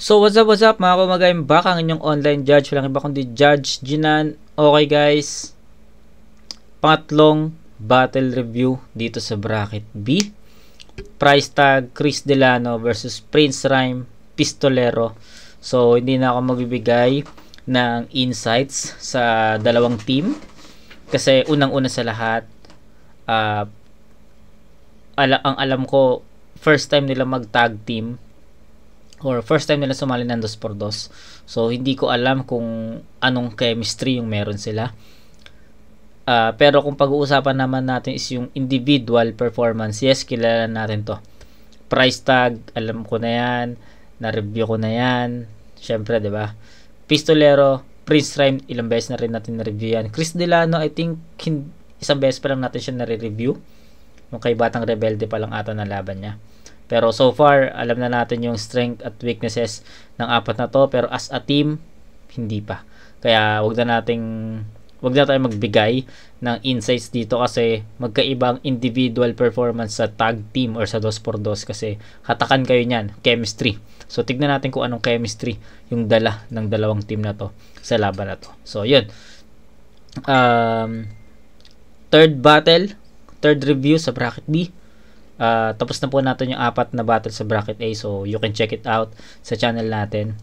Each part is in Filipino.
So what's up mga kumagayang back ang inyong online judge. Walang iba kundi Judge Jinan. Okay guys, pangatlong battle review dito sa bracket B. Price tag Chris Delano versus Prince Rhyme Pistolero. So hindi na ako magbibigay ng insights sa dalawang team kasi unang-una sa lahat, ang alam ko first time nila mag tag team or first time nila sumali ng 2x2. So hindi ko alam kung anong chemistry yung meron sila. Pero kung pag-uusapan naman natin is yung individual performance, yes, kilala natin to. Price tag, alam ko na yan, na-review ko na yan, syempre, di ba? Pistolero, Prince Rhyme, ilang beses na rin natin na-review yan. Chris Delano, I think isang beses pa lang natin siya na-review. Yung kay Batang Rebelde pa lang ata na laban niya. Pero so far, alam na natin yung strength at weaknesses ng apat na to, pero as a team, hindi pa. Kaya wag na tayo magbigay ng insights dito kasi magkaibang individual performance sa tag team or sa 2x2 kasi hatakan kayo niyan, chemistry. So tignan natin kung anong chemistry yung dala ng dalawang team na to sa laban na to. So yun. Third review sa bracket B. Tapos na po natin yung apat na battle sa bracket A, so you can check it out sa channel natin.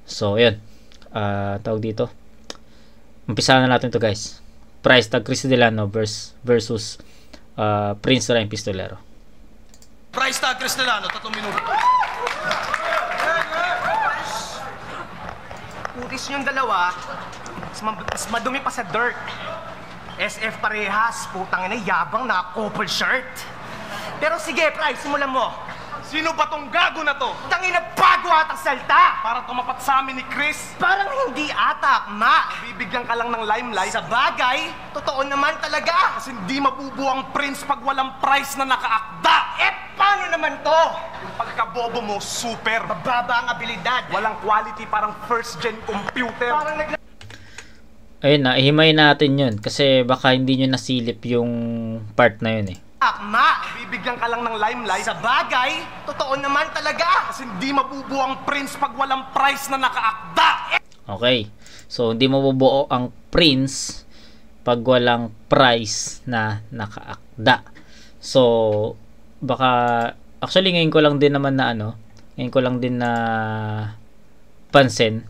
So yun. Tawag dito. Umpisahan na natin to guys. Price tag Chris Delano versus Prince Rhyme Pistolero. Price tag Chris Delano, 3 minuto. Putis yung dalawa, mas madumi pa sa dirt. SF parehas, putang ina, yabang na couple shirt. Pero sige, Price, simulan mo. Sino ba tong gago na to? Tangina, bago atang salta! Para tumapat sa amin ni Chris. Parang hindi ata, ma. Bibigyan ka lang ng limelight. Sa bagay, totoo naman talaga. Kasi hindi mabubuo ang prince pag walang price na nakaakda. Paano naman to? Yung pagkabobo mo, super. Mababa ang abilidad. Walang quality, parang first-gen computer. Parang Ayun na, ihimayin natin yun kasi baka hindi nyo nasilip yung part na yun eh. Ma. Bibigyan ka lang ng limelight. Sa bagay, totoo naman talaga. Kasi hindi mabubuo ang prince pag walang price na nakaakda. Okay. So, hindi mabubuo ang prince pag walang price na nakaakda. So, baka actually ngayon ko lang din naman na ngayon ko lang din na pansin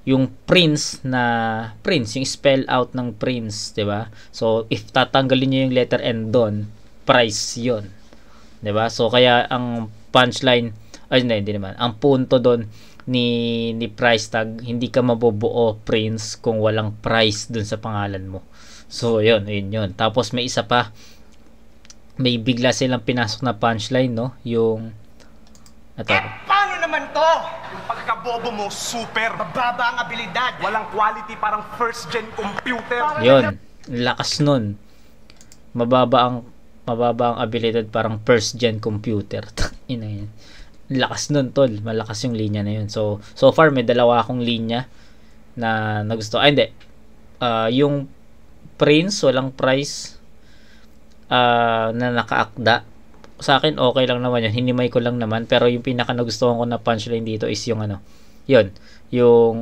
yung prince, yung spell out ng prince, 'di ba? So, if tatanggalin niyo yung letter N doon, price 'yon. 'Di ba? So, kaya ang punchline, hindi naman. Ang punto doon ni price tag, hindi ka mabubuo prince kung walang price doon sa pangalan mo. So, yun. Tapos may isa pa. May bigla silang pinasok na punchline, no? Yung Paano naman to? Yung pagkabobo mo, super. Mababa ang abilidad. Walang quality, parang first-gen computer. Yun. Lakas nun. Mababa ang abilidad, parang first-gen computer. Ina yan. Lakas nun, tol. Malakas yung linya na yun. So far, may dalawa akong linya na nagusto. Hindi. Yung Prince, walang price na nakaakda. Sa akin, okay lang naman yun. Hinimay ko lang naman. Pero yung pinaka nagustuhan ko na punchline dito is yung yun. Yung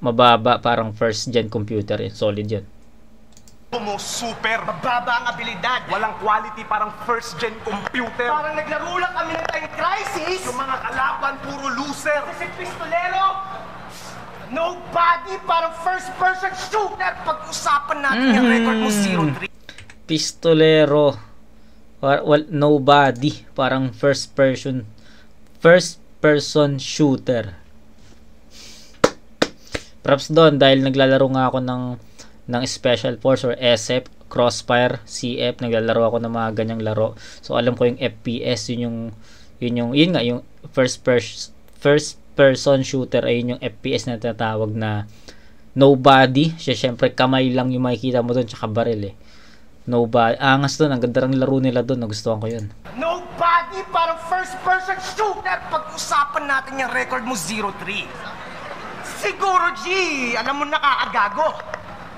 mababa, parang first-gen computer. Yun. Solid yun. Mo, super. Mababa ang abilidad. Walang quality, parang first-gen computer. Parang naglaro lang kami ng Time Crisis. Yung mga kalaban, puro loser. Si Pistolero, nobody, parang first-person shooter. Pag-usapan natin yung record mo, 0-3. Pistolero. Nobody, parang first person shooter. Props doon dahil naglalaro nga ako ng Special Force or SF, Crossfire, CF, naglalaro ako ng mga ganyang laro. So alam ko yung FPS, yun nga yung first person shooter ay yun yung FPS na tinatawag na nobody. Syempre kamay lang yung makikita mo doon tsaka baril eh. Nobody. Angas doon. Ang ganda ng laro nila doon. Nagustuhan ko yun. Nobody, parang first-person shooter. Pag-usapan natin yung record mo, 0-3. Siguro, G, alam mo nakakagago.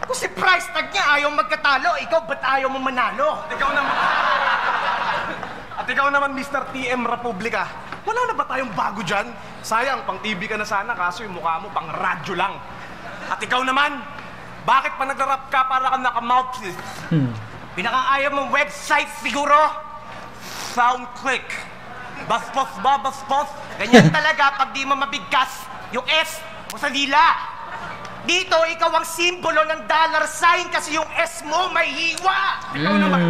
Kung si price tag niya ayaw magkatalo, ikaw ba't ayaw mo manalo? At ikaw naman, Mr. TM Republika. Wala na ba tayong bago dyan? Sayang, pang TV ka na sana, kaso yung mukha mo pang radyo lang. At ikaw naman, bakit pa nagrarap ka para kang naka-mouthpiece? Pinakaayaw mong website siguro? SoundClick. Bastos ba, bastos? Ganyan talaga pag di mo mabigkas yung S mo sa dila. Dito, ikaw ang simbolo ng dollar sign kasi yung S mo may hiwa. Ikaw naman.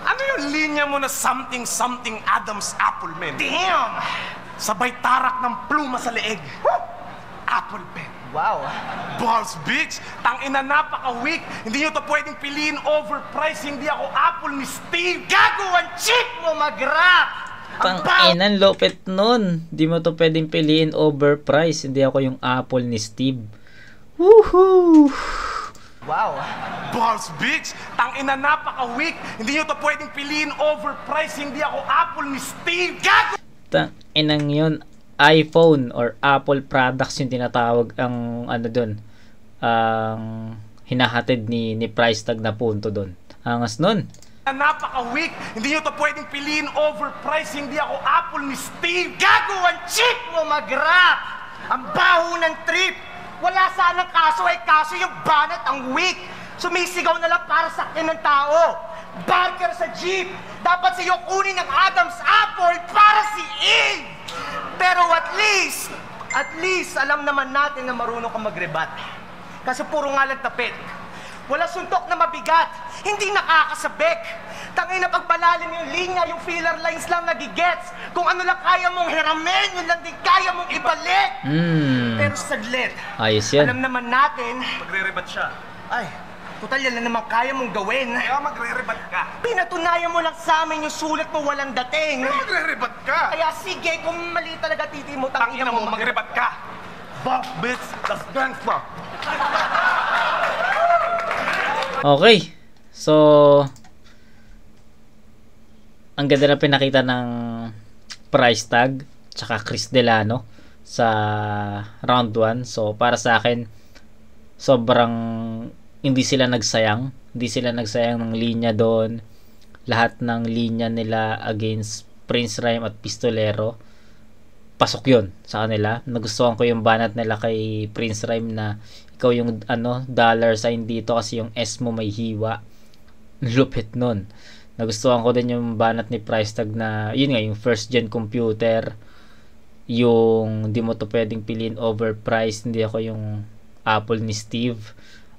Ano yung linya mo na something Adam's apple, men? Damn! Sabay tarak ng pluma sa leeg. Apple pen. Wow. Balls, bitch! Tangina, napaka-weak! Hindi nyo to pwedeng piliin overpriced. Hindi ako Apple ni Steve! Gago ang chick mo mag-rap! Tanginan, lopet nun. Di mo to pwedeng piliin overpriced. Hindi ako yung Apple ni Steve. Woohoo! Wow. Balls, bitch! Tangina, napaka-weak! Hindi nyo to pwedeng piliin overpriced. Hindi ako Apple ni Steve! Gago! Tanginang yun. iPhone or Apple products yung tinatawag ang ano doon, ang hinahatid ni price tag na punto doon. Angas nun. Napaka-weak! Hindi nyo to pwedeng piliin overpriced. Hindi ako Apple ni Steve! Gago ang chick mo mag-rap! Ang baho ng trip! Wala sanang kaso kaso yung banat ang weak! Sumisigaw na lang para sa akin ng tao! Barker sa jeep! Dapat sa'yo kunin ng Adam's apple para si Eve! Pero at least, alam naman natin na marunong kang mag-rebat. Kasi puro nga lang tapit. Wala suntok na mabigat. Hindi nakakasabik. Tangina pagpalalim yung linya, yung filler lines lang nagigets. Kung ano lang kaya mong hiramin, yun lang din kaya mong ibalik. Pero saglit. Ayos yan. Alam naman natin, Magre-rebat siya. ay, total yan na naman kaya mong gawin. Kaya magre-rebat ka. Pinatunayan mo lang sa amin yung sulat mo walang dating. Kaya magre-rebat ka. Kaya sige, kung mali talaga titi mo, Tangina mo, magre-rebat ka. Fuck, bitch! That's gangsta! Okay. So, ang ganda na pinakita ng price tag tsaka Chris Delano sa round 1. So, para sa akin, sobrang hindi sila nagsayang. Hindi sila nagsayang ng linya doon. Lahat ng linya nila against Prince Rhyme at Pistolero, pasok yun sa kanila. Nagustuhan ko yung banat nila kay Prince Rhyme na ikaw yung dollar sign dito kasi yung S mo may hiwa. Lupit nun. Nagustuhan ko din yung banat ni price tag na yun nga, yung first gen computer, yung di mo to pwedeng piliin overpriced, hindi ako yung Apple ni Steve.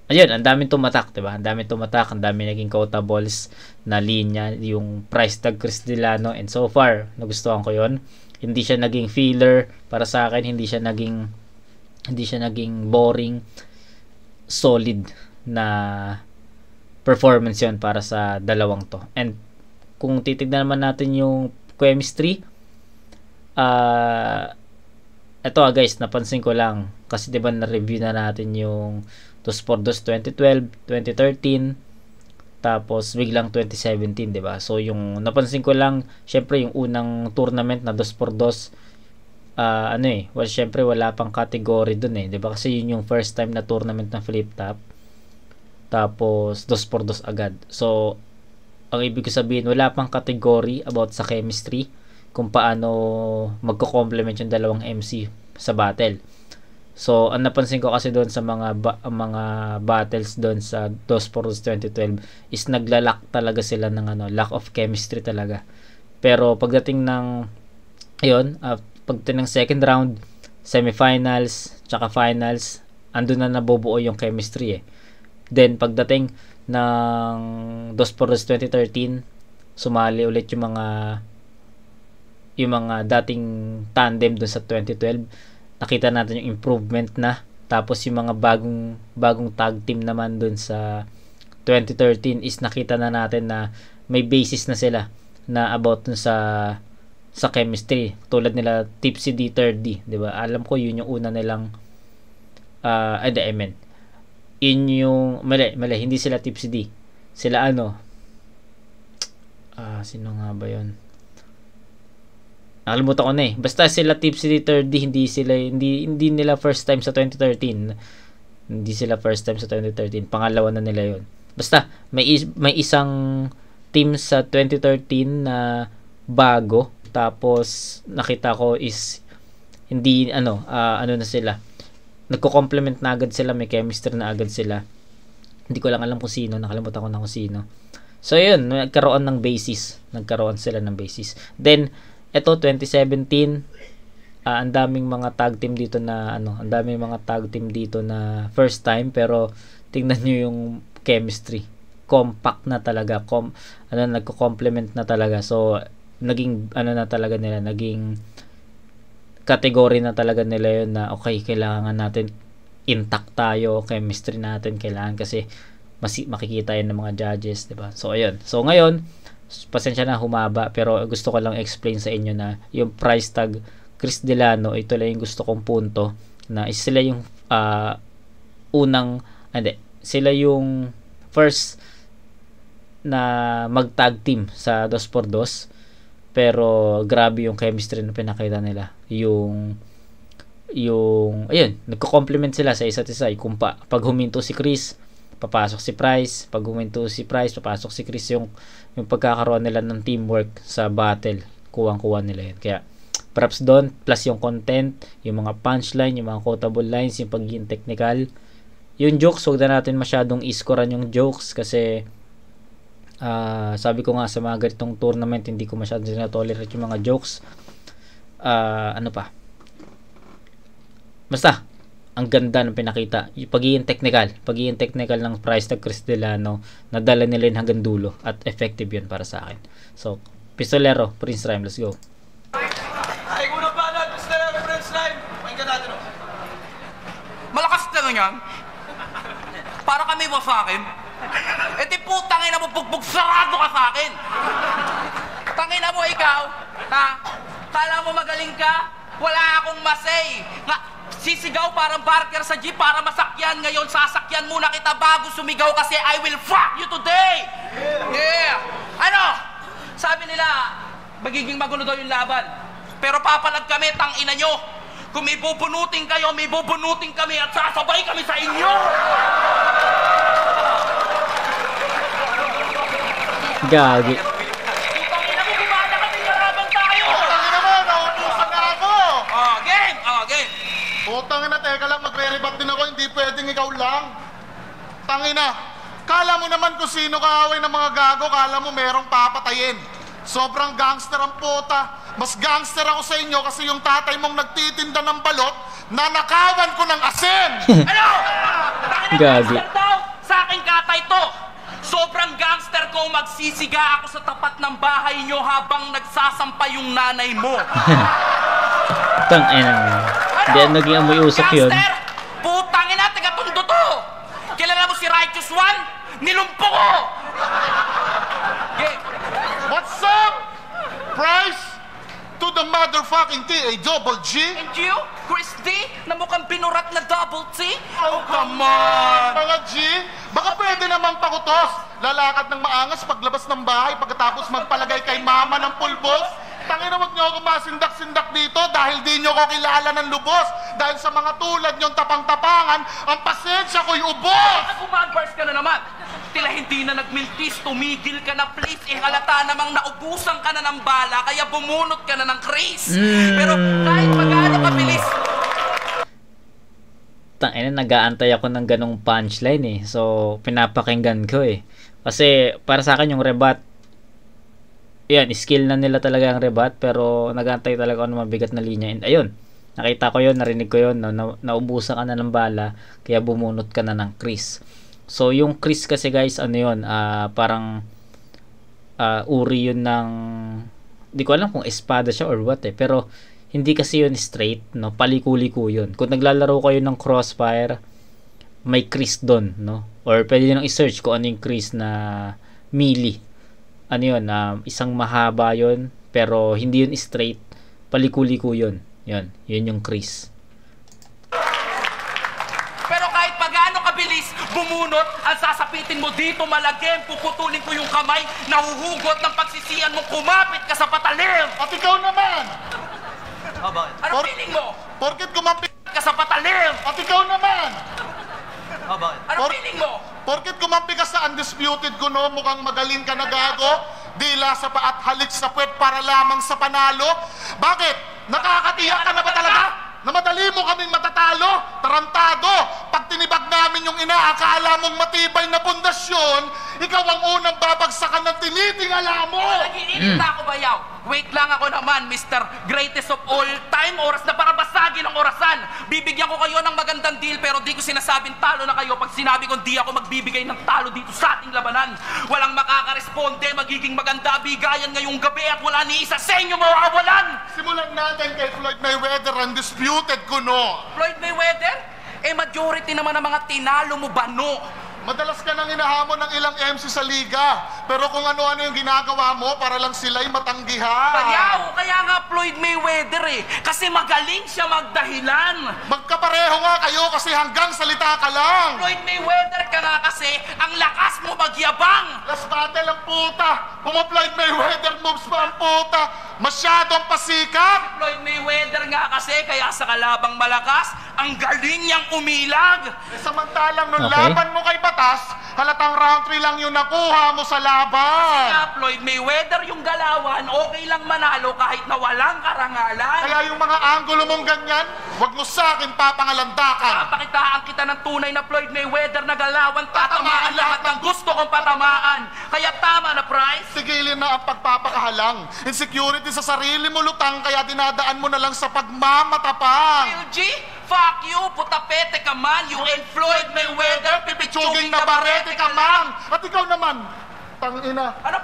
Ayun, ang daming tumatak, diba? Ang daming tumatak, ang daming naging quotables na linya, yung price tag Chris Delano, and so far, nagustuhan ko yun. Hindi siya naging filler para sa akin, hindi siya naging boring, solid na performance yun para sa dalawang to. And kung titignan naman natin yung chemistry, eto guys, napansin ko lang kasi diba na-review na natin yung 2x2 2012, 2013, tapos biglang 2017, diba? So yung napansin ko lang, syempre yung unang tournament na 2x2, well, syempre wala pang category dun diba? Kasi yun yung first time na tournament ng flip top, tapos 2x2 agad. So ang ibig ko sabihin, wala pang category about sa chemistry, kung paano magko-complement yung dalawang MC sa battle. So, ang napansin ko kasi doon sa mga battles doon sa 2x2 2012 is naglalak talaga sila ng lack of chemistry talaga. Pero pagdating ng pagdating ng second round, semifinals, tsaka finals, andun na nabubuo yung chemistry Then pagdating ng 2x2 2013, sumali ulit yung mga dating tandem doon sa 2012. Nakita natin yung improvement na. Tapos yung mga bagong tag team naman dun sa 2013 is nakita na natin na may basis na sila na about dun sa chemistry. Tulad nila Tipsy D, 3D, di ba? Alam ko yun yung una nilang yun yung mali, hindi sila Tipsy D. Sila sino nga ba yun? Nakalimutan ko na Basta sila Tipsy D, 3D, hindi nila first time sa 2013. Hindi sila first time sa 2013. Pangalawa na nila yun. Basta may isang team sa 2013 na bago tapos nakita ko is hindi ano na sila, nagko-complement na agad sila, may chemistry na agad sila. Hindi ko lang alam kung sino, nakalimutan ko na kung sino. So yun, nagkaroon sila ng basis. Then eto 2017, ang daming mga tag team dito na first time, pero tingnan niyo yung chemistry, compact na talaga, nagko-complement na talaga. So naging naging category na talaga nila yun na okay, kailangan natin intact tayo, chemistry natin kailangan, kasi makikita yun ng mga judges, diba? So ayun, so ngayon pasensya na humaba, pero gusto ko lang explain sa inyo na yung price tag Chris Delano, ito lang yung gusto kong punto, na sila yung sila yung first na mag-tag team sa 2x2, pero grabe yung chemistry na pinakita nila. Yung ayun, nagko-complement sila sa isa't isa. Kung pag huminto si Chris, papasok si Price, pag huminto si Price, papasok si Chris. Yung pagkakaroon nila ng teamwork sa battle, kuwang-kuha nila yun. Kaya props doon, plus yung content, yung mga punchline, yung mga quotable lines, yung pagiging technical. Yung jokes, huwag na natin masyadong iskoran yung jokes, kasi sabi ko nga sa mga ganitong tournament, hindi ko masyadong sinatolerate yung mga jokes. Ano pa, basta ang ganda ng pinakita, yung pagiging technical ng price tag Chris Delano, nadala nila yun hanggang dulo, at effective yun para sa akin. So Pistolero, Prince Rhyme, let's go. Ay, una pa na, Pistolero, Prince Rhyme. Pakinggan natin, oh. Malakas na nga yan. Para kami mo sa akin. Eh di putangin na mo, bugbog sarado ka sa akin. Tangin na mo ikaw, ha? Kala mo magaling ka? Wala akong masay. Sisigaw parang barker sa jeep para masakyan. Ngayon sasakyan muna kita bago sumigaw, kasi I will fuck you today. Yeah. Ano? Sabi nila, magiging magulo daw yung laban. Pero papalag kami, tangina nyo. Kung may bubunutin kayo, may bubunutin kami, at sasabay kami sa inyo. Gagi. Tangina mo, gumana kami, karaban tayo. Tangina mo, nautusan na ako! Game! Game! Tangina, teka lang, magre-rebat din ako, hindi pwedeng ikaw lang. Tangina, kala mo naman kung sino kaaway ng mga gago, kala mo merong papatayin. Sobrang gangster ang puta. Mas gangster ako sa inyo kasi yung tatay mong nagtitinda ng balot, nanakawan ko ng asin! Ano? Tangina, Gabi. gangster daw! Sa aking katay to! Sobrang gangster ko, magsisiga ako sa tapat ng bahay nyo habang nagsasampa yung nanay mo. Tangina mo. Hindi naging amoy usok yun. Gangster! Putangin na, taga-tundo to! Kilala mo si Righteous One? Nilumpo ko! Okay. What's up? Price to the motherfucking T-A-double-G? And you, Chris D, na mukhang binurat na double T? Oh, come on! Mga G, baka pwede namang pakutos. Lalakad ng maangas paglabas ng bahay pagkatapos magpalagay kay mama ng pulbos. Tangina, wag niyo ako masindak-sindak dito dahil di niyo ko kilala ng lubos. Dahil sa mga tulad niyong tapang-tapangan, ang pasensya ko'y ubos! Umag-burst ka na naman. Tila hindi na nagmintis, tumigil ka na please. Halata namang naubusan ka na ng bala, kaya bumunot ka na ng Chris. Pero kahit magano kabilis. Tangina, nag-aantay ako ng ganong punchline eh. So, pinapakinggan ko eh. Kasi para sa akin yung rebat, yan, skill na nila talaga ang rebat, pero nag-aantay talaga ako ng mabigat na linya. And ayun, nakita ko yun, narinig ko yun, naubusan ka na ng bala, kaya bumunot ka na ng Chris. So yung Chris kasi guys, ano yun, parang uri yun ng, di ko alam kung espada siya or what eh, pero hindi kasi yun straight, no? Paliko-liko yun. Kung naglalaro kayo ng Crossfire, may Chris doon, no? Or pwede nyo i-search kung ano yung Chris na melee. Ano yun, isang mahaba yun, pero hindi yun straight, paliko-liko yun. Yun yung Chris. Pero kahit pagano kabilis bumunot, ang sasapitin mo dito malagim, puputulin ko yung kamay, nahuhugot ng pagsisiyan mo, kumapit ka sa patalim. At ikaw naman! Bakit? Anong feeling mo? Porkit kumapit Ka sa patalim. at ikaw naman! Bakit? Anong feeling mo? Porkit kumampi ka sa undisputed ko, no, mukhang magaling ka na gago. dila sa paa at halik sa puwet para lamang sa panalo? Bakit? Nakakatiyak ka na ba talaga? Na madali mo kaming matatalo? Tarantado! Pag tinibag namin yung inaakala mong matibay na pundasyon, ikaw ang unang babagsakan ng tinitingala mo! Nag-iinit na ako, bayaw. Wait lang ako naman, Mr. Greatest of all time. Oras na para basagin ang orasan. Bibigyan ko kayo ng magandang deal, pero di ko sinasabing talo na kayo pag sinabi kong di ako magbibigay ng talo dito sa ating labanan. Walang makakaresponde, magiging maganda bigayan ngayong gabi at wala ni isa sa inyo mawawalan. Simulan natin kay Floyd Mayweather, undisputed kuno. Floyd Mayweather? Majority naman ng mga tinalo mo, bano. Madalas ka nang hinahamon ng ilang MC sa liga. Pero kung ano-ano yung ginagawa mo para lang sila'y matanggihan. Bayaw, kaya nga Floyd Mayweather kasi magaling siya magdahilan. Magkapareho nga kayo kasi hanggang salita ka lang. Floyd Mayweather ka nga kasi ang lakas mo magyabang. Last battle ang puta. Floyd Mayweather moves pa ang puta. Masyadong pasikat. Floyd Mayweather nga kasi kaya sa kalabang malakas, ang galing niyang umilag. Samantalang nung laban mo kay Batas, halatang round 3 lang yung nakuha mo sa laban. Kaya Floyd Mayweather yung galawan, okay lang manalo kahit na walang karangalan. Kaya yung mga anggulo mong ganyan, wag mo sa akin papangalandakan. Papakitaan kita ng tunay na Floyd Mayweather na galawan, tatamaan lahat ng gusto kong patamaan. Kaya tama na, Price. Sigilin na ang pagpapakahalang. Insecurity sa sarili mo lutang, kaya dinadaan mo na lang sa pagmamatapang. LG, fuck you, putapete ka man. You ain't Floyd Mayweather, pipitsuging na barete ka man. At ikaw naman, tangina. Ano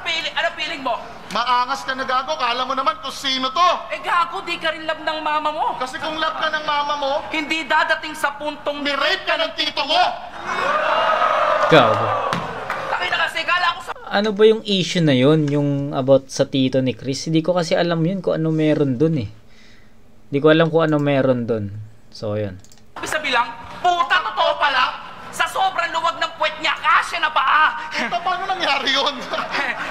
feeling mo? Maangas ka na gago, kala mo naman kung sino to. Gago, di ka rin love ng mama mo. Kasi kung love ka ng mama mo, hindi dadating sa puntong ni-rape ka ng tito mo. Gago. Takina kasi, kala ko sa... Ano ba yung issue na yun? Yung about sa tito ni Chris? Hindi ko kasi alam yun kung ano meron dun eh. Hindi ko alam kung ano meron dun. So, yun. Bisa bilang, puta, totoo pala. Sa sobrang luwag ng puwet niya, kasya na paa. Ito, paano nangyari yun?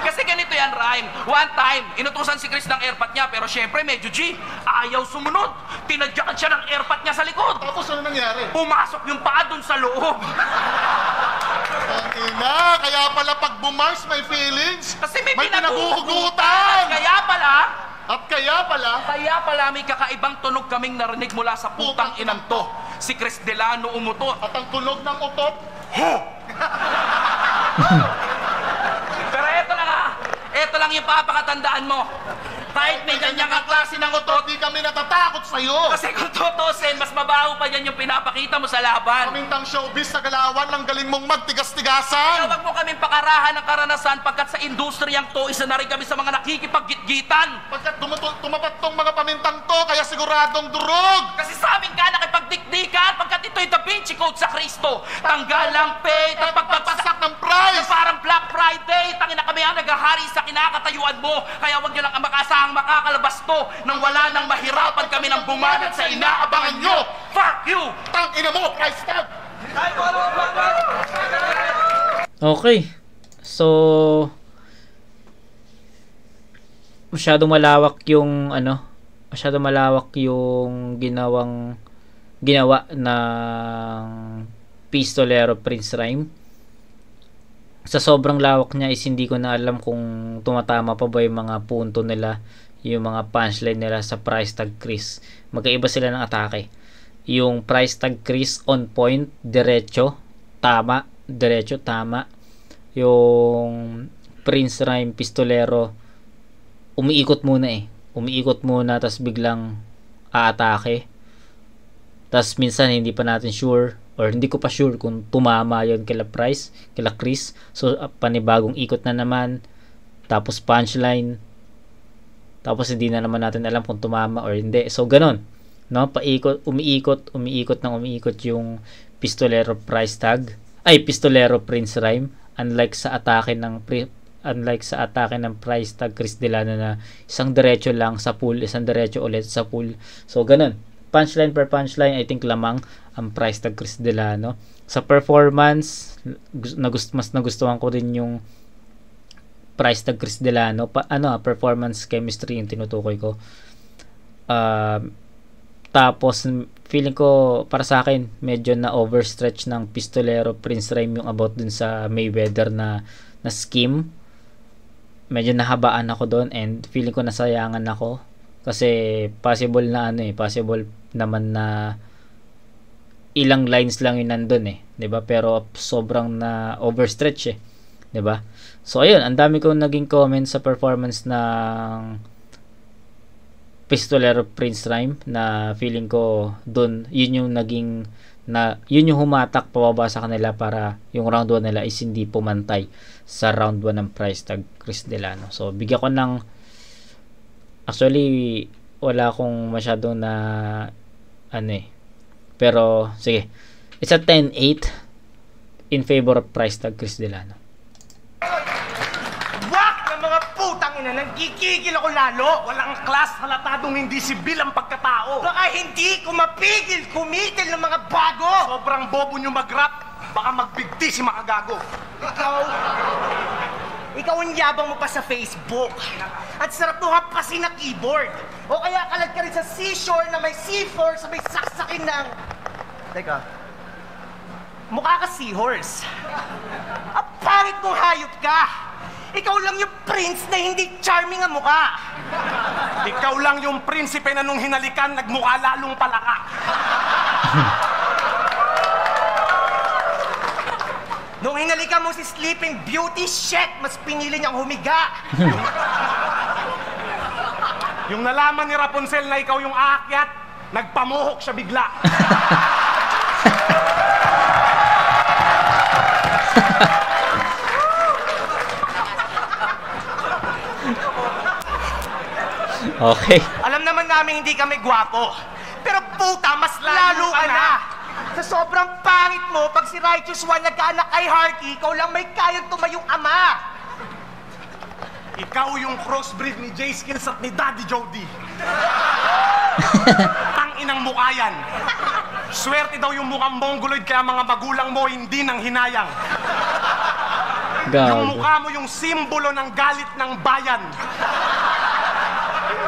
Kasi ganito yan, Rhyme. One time, inutusan si Chris ng airpot niya, pero syempre medyo G. Ayaw sumunod. Tinadyakan siya ng airpot niya sa likod. Tapos ano nangyari? Pumasok yung paa dun sa loob. Ina, kaya pala pag bumars may feelings. Kasi may pinaguhugutan. Kaya pala may kakaibang tunog kaming narinig mula sa putang inang to. Si Chris Delano umutot. At ang tunog ng utot, Pero eto lang yung papakatandaan mo. Kahit may ganyan kang klase ng utot, di kami natatakot sa'yo. kasi kung tutusin, mas mabaho pa yan yung pinapakita mo sa laban. Pamintang showbiz sa galawan, lang galing mong magtigas-tigasan. Kaya wag mo kaming pakarahan ng karanasan pagkat sa industriyang to, isa na rin kami sa mga nakikipag-gitgitan. Pagkat tumapat tong mga pamintang to, kaya siguradong durog. Kasi sa amin ka nakipagdikdikan pagkat ito'y Da Vinci Code sa Kristo. Tanggal ang faith at pagpapasak ng price. parang Black Friday. Tangina kami ang naghahari sa kinakatayuan mo. Kaya wag nyo lang ang makasahang makakalabas to nang wala nang mahirapan kami ng bumanat sa inaabangan nyo. Fuck you! Tangina mo, price tag. Okay. So, masyadong malawak yung ginawa ng Pistolero Prince Rhyme. Sa sobrang lawak niya is hindi ko na alam kung tumatama pa ba yung mga punto nila, yung mga punchline nila sa price tag Chris. Magkaiba sila ng atake. Yung price tag Chris on point, diretso, tama. Yung Prince Rhyme Pistolero umiikot muna tas biglang aatake. Tas minsan hindi pa natin sure or hindi ko pa sure kung tumama yon kila Chris. So panibagong ikot na naman, tapos punchline, tapos hindi na naman natin alam kung tumama or hindi. So ganon, no? Umiikot yung Pistolero Pistolero Prince Rhyme, unlike sa atake ng price tag Chris Delano na isang diretso lang sa pool, isang diretso ulit sa pool. So ganon, punchline per punchline, I think lamang ang price tag Chris Delano. Sa performance, mas nagustuhan ko din yung price tag Chris Delano. Performance chemistry yung tinutukoy ko. Tapos feeling ko, para sa akin, medyo na overstretch ng Pistolero Prince Rhyme yung about dun sa Mayweather na scheme. medyo nahabaan ako doon and feeling ko nasayangan ako kasi possible naman na ilang lines lang yun nandun 'di ba? Pero sobrang na overstretch 'di ba? So ayun, ang dami kong naging comments sa performance ng Pistolero Prince Rhyme na feeling ko doon yun yung humatak pababa sa kanila para yung round 1 nila is hindi pumantay sa round 1 ng price tag Chris Delano. So bigyan ko ng, actually wala akong masyadong na pero sige, it's a 10-8 in favor of price tag Chris Delano. Nagkikigil ako lalo. Walang class, halatadong hindi sibil ang pagkatao. Baka hindi ko mapigil kumitil ng mga bago. Sobrang bobo nyo mag-rap, baka magbigti si makagago. Ikaw ang yabang mo pa sa Facebook. At sarap mo hapasin na keyboard. O kaya kalag ka rin sa seashore na may C4 sa may saksakin ng... Teka. Mukha ka seahorse. Ang pangit mong hayop ka. Ikaw lang yung prince na hindi charming ang mukha. Ikaw lang yung prinsipe na nung hinalikan, nagmukha lalong palaka. Nung hinalikan mo si Sleeping Beauty, shit, mas pinili niyang humiga. Yung nalaman ni Rapunzel na ikaw yung aakyat, nagpamuhok siya bigla. Okay. Alam naman namin hindi kami gwapo. Pero puta, mas lalo ka na. Sa sobrang pangit mo, pag si Righteous One nagkaanak kay Harky, ikaw lang may kayang tumayong ama. Ikaw yung crossbreed ni Jay Skills at ni Daddy Jody. Tanginang mukha yan. Swerte daw yung mukhang mongoloid kaya mga magulang mo hindi nang hinayang. Yung mukha mo yung simbolo ng galit ng bayan.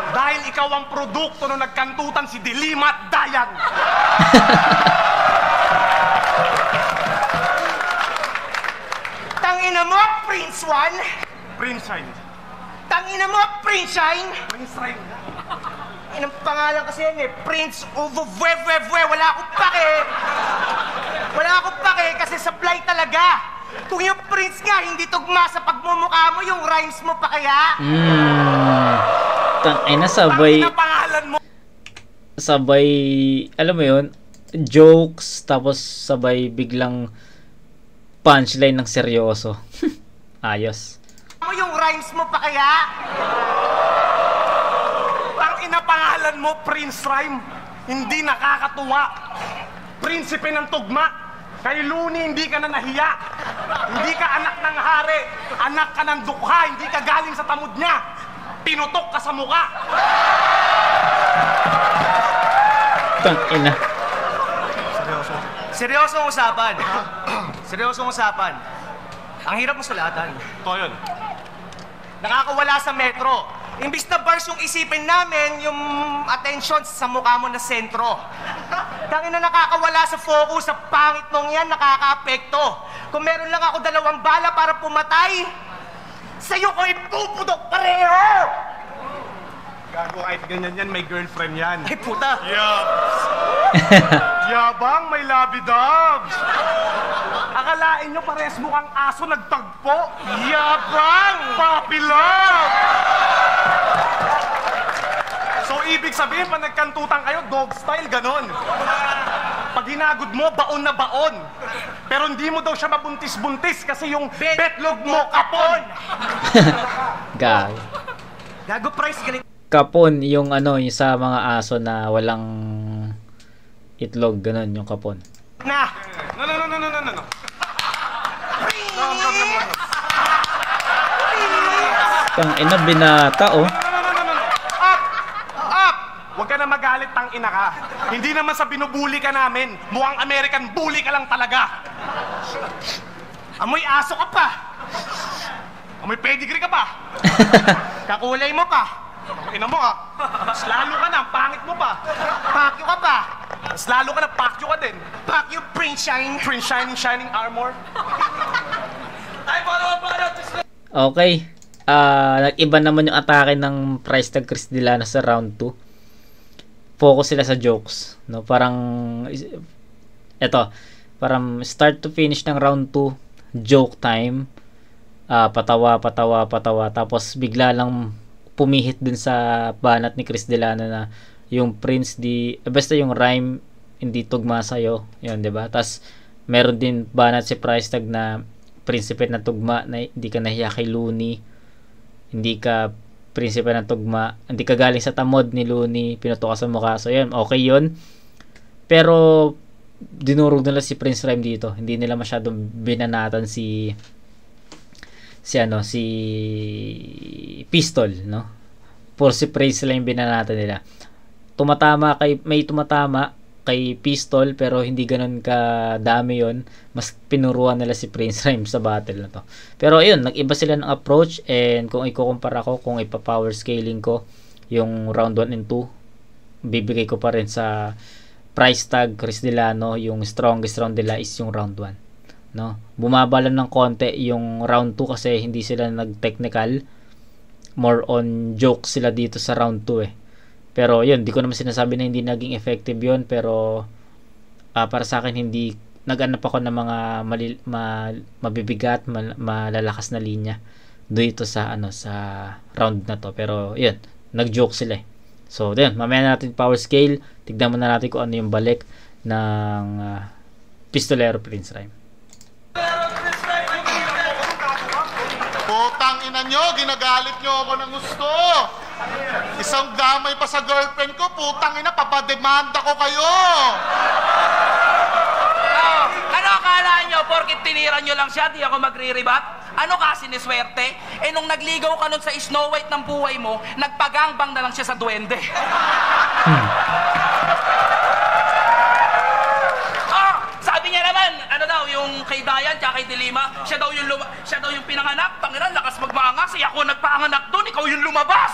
Dahil ikaw ang produkto nung nagkantutan si Dilima at Dayan. Tangina mo, Prince One! Prince Shine. Tangina mo, Prince Shine! Prince Shine. Inang pangalan kasi yan Prince Uvuvuvuvuve. Wala akong pake. Wala akong pake kasi supply talaga. Kung yung Prince nga hindi tugma sa pagmumukha mo, yung rhymes mo pa kaya? Sabay, alam mo yun, jokes, tapos sabay biglang punchline ng seryoso. Ayos. Yung rhymes mo pa kaya? Ang inapangalan mo, Prince Rhyme, hindi nakakatuwa. Prinsipe ng tugma. Kay Looney, hindi ka na nahiya. Hindi ka anak ng hari. Anak ka ng dukha. Hindi ka galing sa tamod niya. Pinutok ka sa mukha. Tangina. Seryosong usapan. Seryosong usapan. Ang hirap mo sulatan. Ito yun. Nakakawala sa metro. Imbis na bars yung isipin namin, yung attention sa mukha mo na sentro. Tangin na nakakawala sa focus, sa pangit mong yan, nakaka-apekto. Kung meron lang ako 2 bala para pumatay, sa'yo ko ipupudok pareho! Gago, kahit ganyan yan, may girlfriend yan. Ay puta! Yabang, may labi-dubs! Akalain nyo parehas mukhang aso nagtagpo? Yabang! Puppy love! So, ibig sabihin, pag nagkantutan kayo, dog style, ganon. Pag hinagod mo, baon na baon. Pero hindi mo daw siya mabuntis-buntis kasi yung betlog mo kapon. Gago. Gago price, galing. Kapon, yung yung sa mga aso na walang itlog, ganon yung kapon. Na! No. Tangina, binata, oh. Huwag ka na magalit, tangina ka. Hindi naman sa binubuli ka namin. Mukhang American bully ka lang talaga. Amoy aso ka pa. Amoy pedigree ka pa. Kakulay mo pa. Ina mo ah. Mas lalo ka na, pangit mo pa. Pakyo ka pa. Mas lalo ka na, pakyo ka din. Pakyo, Prince Shine. Prince Shining armor. Okay. nag-iba naman yung atake ng Price Tag Chris Delano sa round 2. Focus sila sa jokes, no? Parang parang start to finish ng round 2, joke time. Patawa, tapos bigla lang pumihit dun sa banat ni Chris Delano na yung Prince basta yung rhyme hindi tugma sa'yo, yun, diba? Tapos meron din banat si Price Tag na prinsipe na tugma, na hindi ka nahiya kay Looney, hindi ka prinsipe ng tugma, hindi ka galing sa tamod ni Looney, pinuto ka sa mukha. So yun, okay yun. Pero dinurog nila si Prince Rhyme dito. Hindi nila masyadong binanatan si Pistol, no? Por si Prince lang yung binanatan nila. May tumatama kay Pistol, pero hindi ganun ka dami yon. Mas pinuruan nila si Prince Rhyme sa battle na to. Pero ayun, nag-iba sila ng approach, and kung ikukumpara ko, kung ipa-power scaling ko yung round 1 and 2, bibigay ko pa rin sa Price Tag Chris Delano, yung strongest round nila is yung round 1, no? Bumaba lang ng konti yung round 2 kasi hindi sila nag-technical, more on joke sila dito sa round 2 eh. Pero yun, di ko naman sinasabi na hindi naging effective yun, pero para sa akin hindi nag-anap ako ng mga mabibigat, malalakas na linya dito sa sa round na to. Pero yun, nag-joke sila eh. So yun, mamaya natin power scale, tignan muna natin kung ano yung balik ng Pistolero Prince Rhyme. Putang ina nyo, ginagalit nyo ako ng gusto. Isang damay pa sa girlfriend ko, putang ina, papademanda ko kayo. Ano akala nyo, porkit tinira nyo lang siya, di ako magre-rebat? Ano kasi ni swerte? Eh nung nagligaw ka nun sa Snow White ng buhay mo, nagpagangbang na lang siya sa duwende. Sabi niya naman, ano daw, yung kay Dayan tsaka kay Dilima, siya daw yung pinanganak, pangiran, lakas magmaangas, ako nagpaanganak doon, ikaw yung lumabas.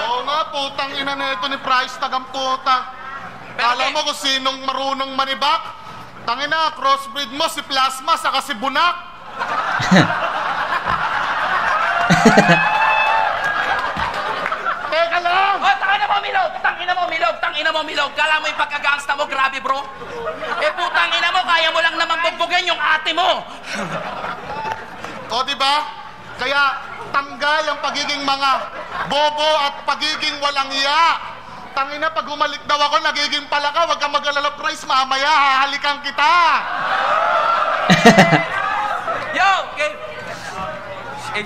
Oo nga, putang ina nito ni Price Tag ang puta. Alam mo kung sinong marunong manibak? Tangina, crossbreed mo si Plasma saka si Bunak. Teka lang! Oh, tangina mo, Milog. Kala mo yung pagkagangsta mo, grabe bro. Eh putang ina mo, kaya mo lang naman bugbugin yung ate mo. O diba? Kaya tanggal ang pagiging mga bobo at pagiging walang iya. Tangina, pag humalik daw ako, nagiging palaka, wag kang mag-alala, Price, mamaya hahalikan kita. Yo, okay.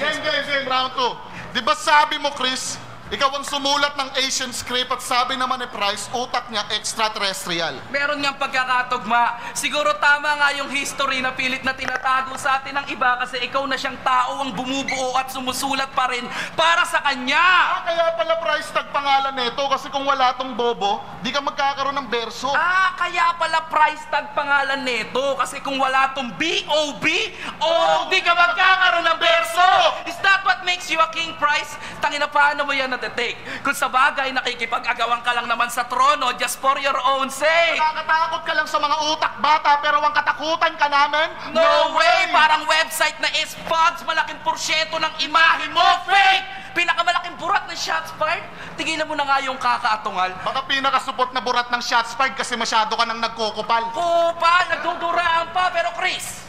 Game, round 2. Diba sabi mo, Chris, ikaw ang sumulat ng Asian script at sabi naman ni Price, utak niya extraterrestrial. Meron niyang pagkakatugma. Siguro tama nga yung history na pilit na tinatago sa atin ng iba kasi ikaw na siyang tao ang bumubuo at sumusulat pa rin para sa kanya. Kaya pala Price Tag pangalan nito kasi kung wala tong bobo, di ka magkakaroon ng berso. Kaya pala Price Tag pangalan nito kasi kung wala tong B.O.B. di ka magkakaroon ng berso. Is that what makes you a king, Price? Tangina, paano mo yan nate-take? Kung sa bagay, nakikipag-agawan ka lang naman sa trono just for your own sake. Nakakatakot ka lang sa mga utak bata pero ang katakutan ka namin? No way! Parang website na is-pods, malaking porsyento ng imahe mo, fake! Pinakamalaking burat ng shots fired, tigilan mo na nga yung kakaatungal. Baka pinakasupot na burat ng shots fired kasi masyado ka nang nagkukupal. Kupal, nagduduraan pa, pero Chris,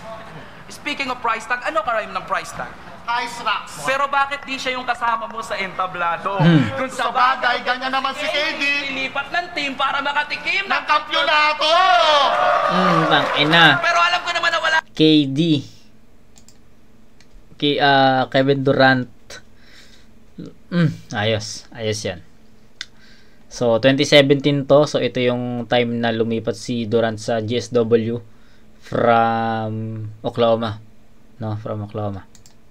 speaking of price tag, ano ka-rhyme ng price tag? Ice rocks. Pero bakit di siya yung kasama mo sa entablado? Kung Sa bagay, ganyan naman si KD. Ilipat ng team para makatikim ng kampyonato! Tangina. Pero alam ko naman na wala. KD. Kevin Durant. Ayos yan. So, 2017 to. So, ito yung time na lumipat si Durant sa GSW from Oklahoma. No, from Oklahoma.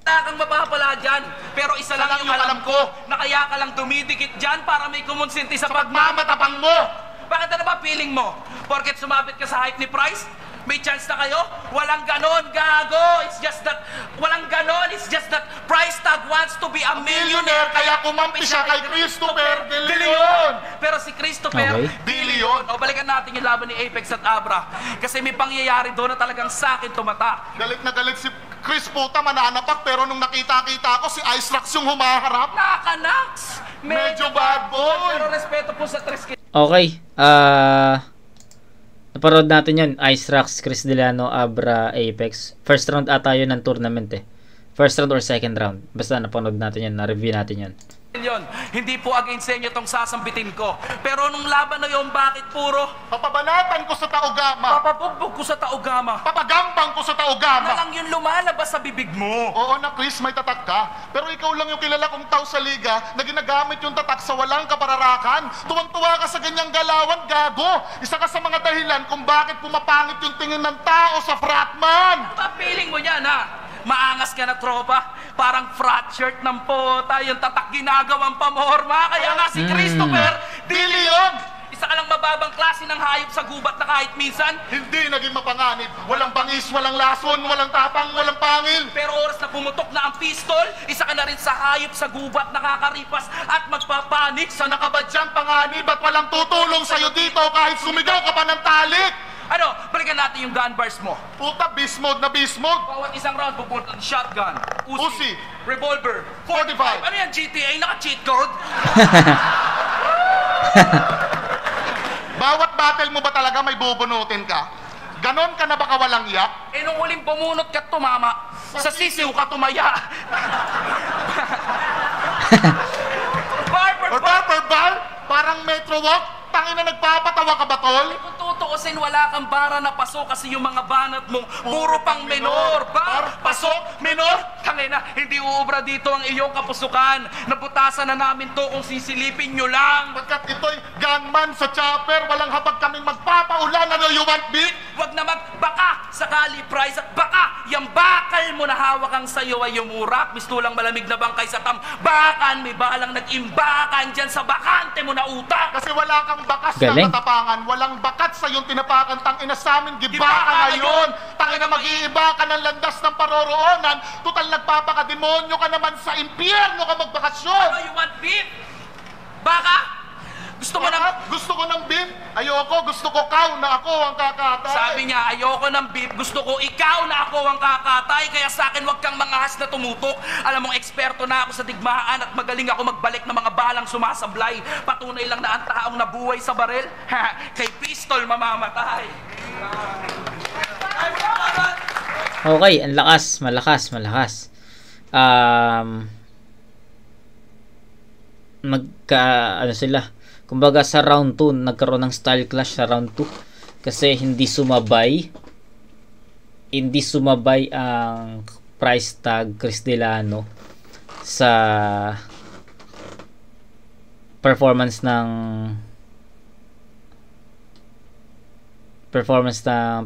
Wala kang mapapala dyan. Pero isa lang yung alam ko na kaya ka lang dumidikit dyan para may kumonsinti sa Pagmamatapang mo! Bakit ano ba feeling mo? Porket sumabit ka sa hype ni Price? May chance na kayo? Walang ganon, gago! It's just that, walang ganon, it's just that Price Tag wants to be a millionaire, kaya kumampi siya kay Christopher De Leon! Pero si Christopher Billion! O balikan natin yung laban ni Apex at Abra. Kasi may pangyayari doon na talagang sa akin tumata. Galit na galit si Chris, puta, mananapak, pero nung nakita-kita ko, si Ice Rocks yung humaharap. Nakanax! Medyo bad boy. Pero respeto po sa tres Okay. Naparod natin yun. Ice Rocks, Chris Delano, Abra, Apex. First round ata yun ng tournament eh. First round or second round. Basta napanood natin yun. Na-review natin yun. yun. Hindi po against sa inyo itong sasambitin ko. Pero nung laban na yun, bakit puro? Papabanatan ko sa taugama. Papabugbog ko sa taugama. Papagambang ko sa taugama. Na lang yun lumalabas sa bibig mo. Oo na, Chris, may tatak ka. Pero ikaw lang yung kilala kong tao sa liga na ginagamit yung tatak sa walang kapararakan. Tuwang-tuwa ka sa ganyang galawan, gago. Isa ka sa mga dahilan kung bakit pumapangit yung tingin ng tao sa fratman. Ano ba feeling mo yan, ha? Maangas ka na, tropa. Parang frat shirt ng pota, yung tatak ginagawang pamorma. Kaya nga si Christopher, Dili yun! isa ka lang mababang klase ng hayop sa gubat na kahit minsan. Hindi naging mapanganib. Walang bangis, walang lason, walang tapang, walang pangil. Pero oras na pumutok na ang pistol, isa ka na rin sa hayop sa gubat, nakakaripas at magpapanik sa Nakabadyang panganib at walang tutulong sa'yo dito kahit sumigaw ka pa ng talik. Ano, balikan natin yung gun bars mo. Puta, beast mode na beast mode. Bawat isang round pupunta ng shotgun, Uzi, revolver, 45. 45. Ano yan, GTA? Naka-cheat code? Bawat battle mo ba talaga may bubunutin ka? Ganon ka na baka walang iyak? Eh, nung huling bumunot ka tumama, sa sisiw ka tumaya. Or Barber Ball? Parang Metro Walk? Tangina, nagpapatawa ka ba, tol? Kung tutuusin, wala kang bara na pasok kasi yung mga banat mo, puro pang menor. Bar, pasok, menor. Tangina, hindi uubra dito ang iyong kapusukan. Nabutasan na namin to kung sisilipin nyo lang. Pagkat ito'y gunman sa chopper, walang hapag kaming magpapaulan. Ano, you want beat? Huwag na magbaka sakali price at baka yung bakal mo na hawak ang sayo ay umurak. Mistulang malamig na bangkay sa tambakan. May balang nag-imbakan dyan sa bakante mo na utak. Kasi wala kang bakas Galing. na katapangan, walang bakat sa iyong tinapakan, tangina sa amin, giba Giba ka ka ngayon. ngayon. Tangina, mag-iiba ka ng landas ng paroroonan, total nagpapakademonyo ka naman sa impyerno ka magbakasyon. Ano, you want beef? Baka? Gusto mo na... Gusto ko ng beef, ayoko, gusto ko cow na ako ang kakatay. Sabi niya, ayoko ng beef, gusto ko ikaw na ako ang kakatay, kaya sa akin wag kang mangahas na tumutok. Alam mong eksperto na ako sa digmaan at magaling ako magbalik ng mga balang sumasablay. Patunay lang na ang taong nabuhay sa barel, kay pistol mamamatay. Okay, ang lakas, malakas. Ano sila? Kumbaga sa round 2, nagkaroon ng style clash sa round 2 kasi hindi sumabay ang price tag Chris Delano sa performance ng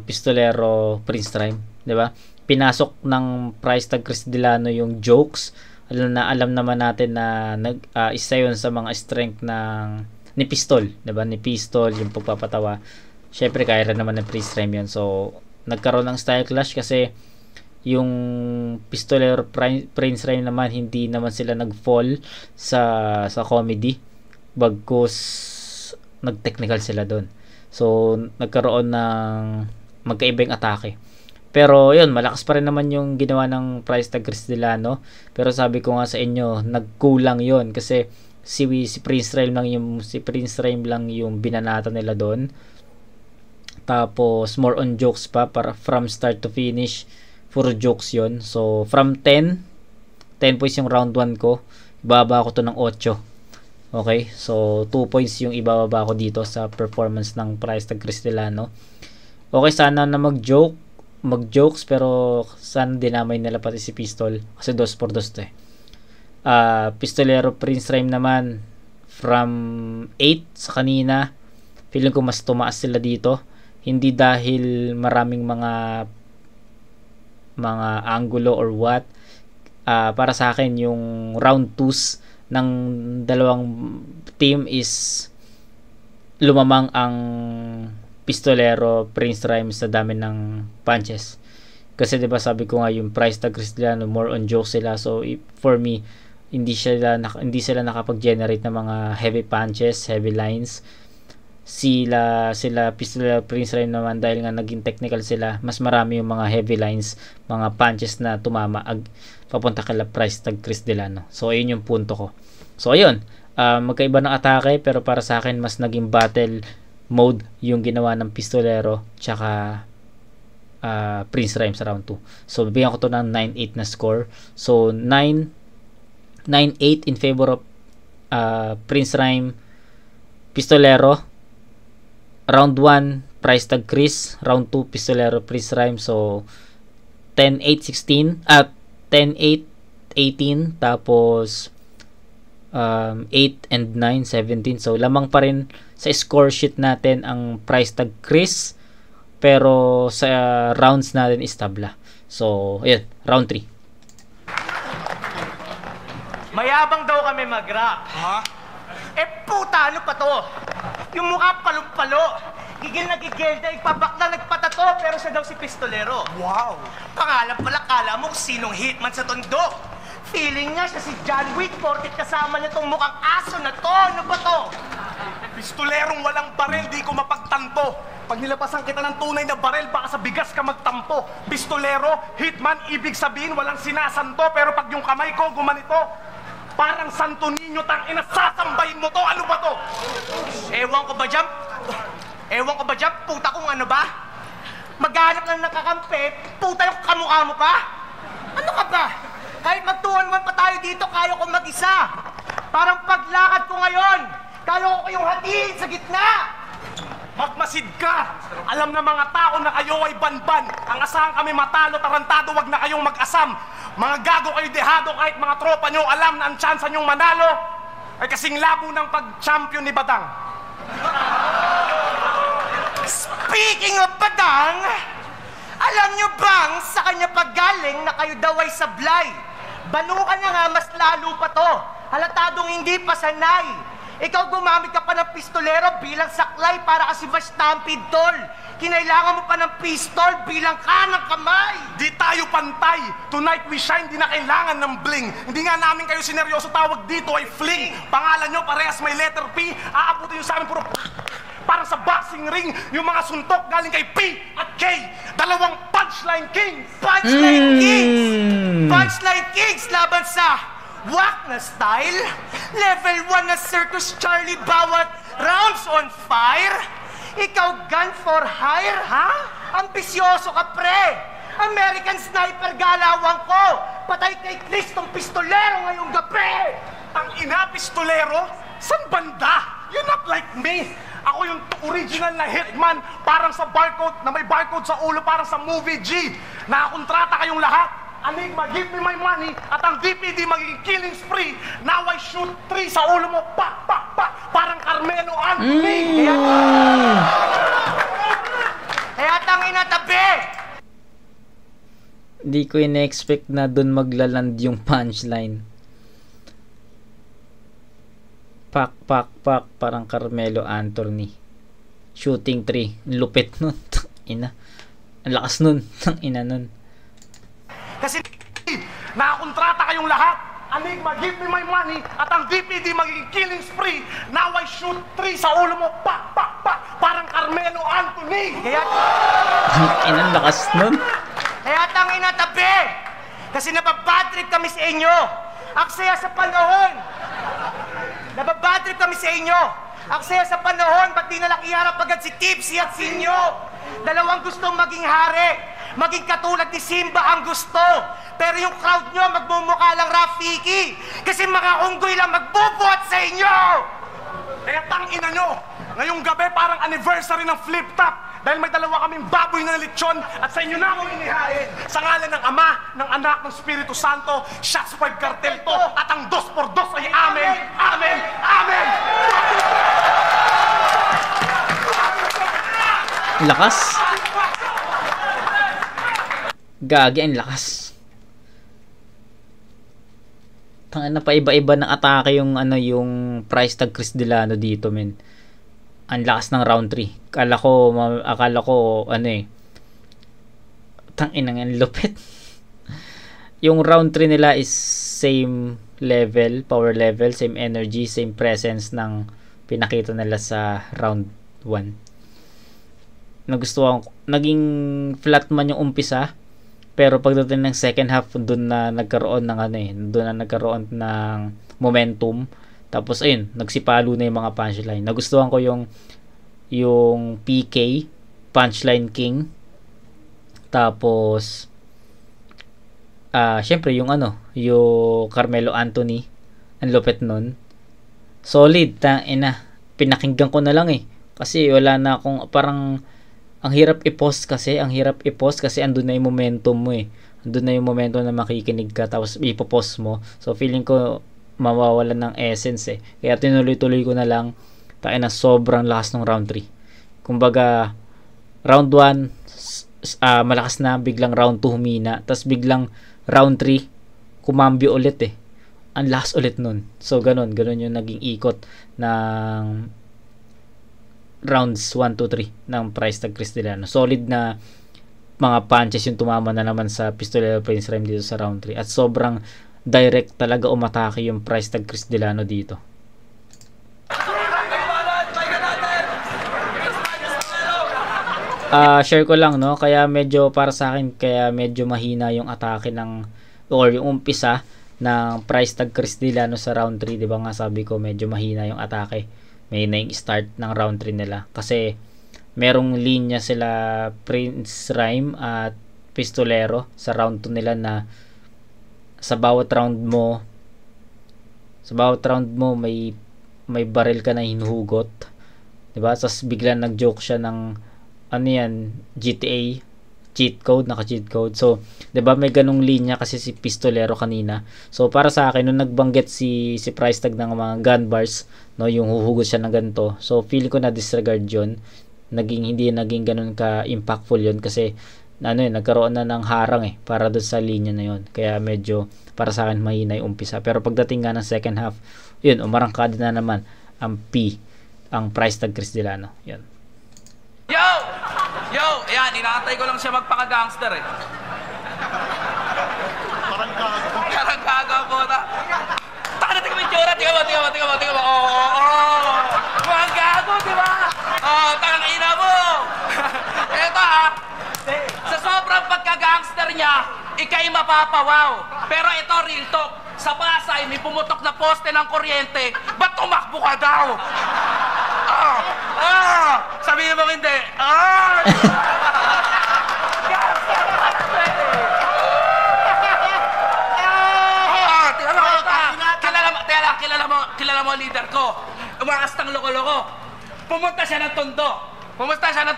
pistolero Prince Rhyme, 'di ba? Pinasok ng price tag Chris Delano yung jokes. Alam naman natin na isa 'yun sa mga strength ni Pistol, 'di ba? Ni Pistol yung pagpapatawa. Syempre kaya rin naman ng Prince Rhyme 'yun. So nagkaroon ng style clash kasi yung Pistolero Prince Rhyme naman hindi naman sila nag-fall sa comedy. Bagkus nag-technical sila doon. So nagkaroon ng magkaibang atake. Pero yun, malakas pa rin naman yung ginawa ng price tag Chris Delano. Pero sabi ko nga sa inyo, nagkulang yun kasi si Prince Rhyme lang yung binanata nila doon. Tapos more on jokes pa, para from start to finish puro jokes yon. So from 10 points yung round 1 ko, ibaba ko to ng 8. Okay, so 2 points yung ibababa ko dito sa performance ng price tag Chris Delano. Okay, sana na mag-jokes pero sana dinamay nila pati si Pistol kasi 2-2 to eh. Pistolero Prince Rhyme naman from 8 sa kanina, feeling ko mas tumaas sila dito, hindi dahil maraming mga angulo or what. Para sa akin yung round 2s ng dalawang team is lumamang ang Pistolero Prince Rhyme sa dami ng punches. Kasi 'di ba sabi ko nga yung price tag Chris Delano more on jokes sila. So for me, hindi sila nakapag-generate ng mga heavy punches, heavy lines. sila Pistolero Prince Rhyme naman, dahil nga naging technical sila, mas marami yung mga heavy lines, mga punches na tumama papunta kala Price tag Chris Delano. So ayun yung punto ko. So ayun, magkaiba ng atake, pero para sa akin mas naging battle mode yung ginawa ng Pistolero tsaka Prince Rhyme sa round 2. So bibigyan ko to ng 9-8 na score. So 9-8 in favor of Prince Rhyme Pistolero. Round 1, Price tag Chris. Round 2, Pistolero Prince Rhyme. So 10-8-16 at 10-8-18, tapos 8 and 9, 17. So lamang pa rin sa score sheet natin ang Price tag Chris, pero sa rounds natin is tabla. So ayun, round 3. Mayabang daw kami mag-rap. Ha? Puta, ano pa to? Yung mukha palong-palo. Gigil na gigil na ipabakla nagpatato, pero siya daw si Pistolero. Wow! Pangalan pala, kala mo kung sinong hitman sa tondo. Feeling niya siya si John Wick, porket kasama niya tong mukhang aso na to. Ano ba to? Pistolerong walang barel, di ko mapagtanto. Pag nilapasan kita ng tunay na barel, baka sa bigas ka magtampo. Pistolero, hitman, ibig sabihin walang sinasanto. Pero pag yung kamay ko gumanito, parang Santo Niño, tangina, sasambahin mo to. Ano ba to? Ewan ko ba dyan? Puta kung ano ba? Maghanap lang nakakampi, puta yung kamukha mo pa? Ano ka ba? Kahit magtuwan-wan pa tayo dito, kaya ko mag-isa. Parang paglakad ko ngayon, kaya ko kayong hatiin sa gitna. Magmasid ka! Alam na mga tao na kayo ay banban. Ang asahan kami matalo, tarantado, wag na kayong mag-asam. Mga gago kayo dehado, kahit mga tropa nyo alam na ang tsansa nyong manalo ay kasing labo ng pag-champion ni Badang. Speaking of Badang, alam nyo bang sa kanya paggaling na kayo daw ay sablay? Banukan na nga, mas lalo pa to. Halatadong hindi pa sanay. Ikaw gumamit ka pa ng pistolero bilang saklay para kasi ma-stampede, tol. Kinailangan mo pa ng pistol bilang kanang kamay. Di tayo pantay. Tonight we shine, di na kailangan ng bling. Hindi nga namin kayo sineryoso, tawag dito ay fling. Pangalan nyo parehas may letter P. Aabutin nyo sa amin puro parang sa boxing ring. Yung mga suntok galing kay P at K. Dalawang punchline kings. Punchline kings! Punchline kings laban sa whack na style. Level 1 na Circus Charlie, bawat rounds on fire. Ikaw gun for hire, ha? Ambisyoso ka, pre. American sniper galawang ko. Patay kay Chris tong pistolero ngayong gabi. Ang ina, pistolero? San banda? You're not like me. Ako yung original na hitman, parang sa barcode, na may barcode sa ulo, parang sa movie G. Nakakontrata kayong lahat. Enigma, give me my money. At ang DPD magiging killing spree. Now I shoot 3 sa ulo mo. Pak, pak, pak. Parang Carmelo Anthony. Kaya tangin na tabi. Hindi ko ina-expect na dun maglaland yung punchline. Pak, pak, pak. Parang Carmelo Anthony. Shooting 3. Lupit nun. Ina. Ang lakas nun. Ina nun. Kasi nakakontrata kayong lahat. Enigma, give me my money. At ang DPD magiging killing spree. Now I shoot 3 sa ulo mo. Pak, pak, pak. Parang Carmelo Anthony. Kaya Ina, lakas nun. Kaya tangin na tabi. Kasi nababatrip kami sa inyo. Aksaya sa panahon. Nababatrip kami sa inyo. Aksaya sa panahon. Ba't di nalakiharap agad si Tipsy at sinyo? Dalawang gustong maging hari. Maging katulad ni Simba ang gusto. Pero yung crowd nyo magmumukha lang Rafiki. Kasi mga unggoy lang magbubuhat sa inyo. Kaya tangina nyo. Ngayong gabi parang anniversary ng flip top. Dahil may dalawa kaming baboy na lechon at sa inyo na akong inihain. Sa ngalan ng Ama, ng Anak, ng Espiritu Santo, shots fired cartel to. At ang 2x2 ay amen, amen, amen. Lakas. Gagi, ang lakas. Tangina na, pa iba-iba ng atake yung yung price tag Chris Delano dito, men. Ang lakas ng round 3. Akala ko tangina ng lupit. Yung round 3 nila is same level, power level, same energy, same presence ng pinakita nila sa round 1. Nagustuhan ko. Naging flat man yung umpisa, pero pagdating ng second half, doon na nagkaroon ng momentum. Tapos ayun, nagsipalo na yung mga punchline. Nagustuhan ko yung PK, punchline king. Tapos syempre yung Carmelo Anthony, ang lupit nun. Solid, pinakinggan ko na lang kasi wala na akong parang ang hirap i-post kasi andun na yung momentum mo andun na yung momentum na makikinig ka tapos ipopost mo, so feeling ko mawawalan ng essence kaya tinuloy-tuloy ko na lang. Sobrang lakas ng round 3, kumbaga round 1 malakas na, biglang round 2 humina, tapos biglang round 3 kumambyo ulit ang lakas ulit nun. So ganun yung naging ikot ng rounds 1, 2, 3 ng Price Tag Chris Delano. Solid na mga punches yung tumama na naman sa Pistolero Prince Rhyme dito sa round 3, at sobrang direct talaga umatake yung Price Tag Chris Delano dito. Share ko lang kaya medyo para sa akin medyo mahina yung atake or yung umpisa ng Price Tag Chris Delano sa round 3, 'di ba nga sabi ko medyo mahina yung atake. May yung start ng round 3 nila kasi merong linya sila Prince Rhyme at Pistolero sa round 2 nila na sa bawat round mo may baril ka na hinuhugot, 'di ba? Tapos biglang nag-joke siya ng GTA naka-cheat code. So, 'di ba may ganung linya kasi si Pistolero kanina. So, para sa akin nung nagbanggit si Price Tag ng mga gun bars, yung huhugot siya ng ganito. So, feel ko na disregard 'yon. Hindi naging ganun ka impactful 'yon kasi nagkaroon na ng harang para doon sa linya na 'yon. Kaya medyo para sa akin mahina yung umpisa. Pero pagdating nga ng second half, 'yun, umarangkada na naman ang Price Tag Chris Delano. 'Yun. Yo! Ayan, inaantay ko lang siya magpaka-gangster Parang gago. Parang gago po na. Taka na, tingnan mo yung tsura. Tingnan mo. Oo. Parang gago, di ba? Takang ina mo. Eto sa sobrang pagka-gangster niya, ikay mapapawaw. Pero ito, real talk. Sa Pasay, may pumutok na poste ng kuryente. Ba't tumakbo ka daw? Sabihin mo hindi. Kilala mo leader ko. Umakastang loko-loko. Pumunta siya ng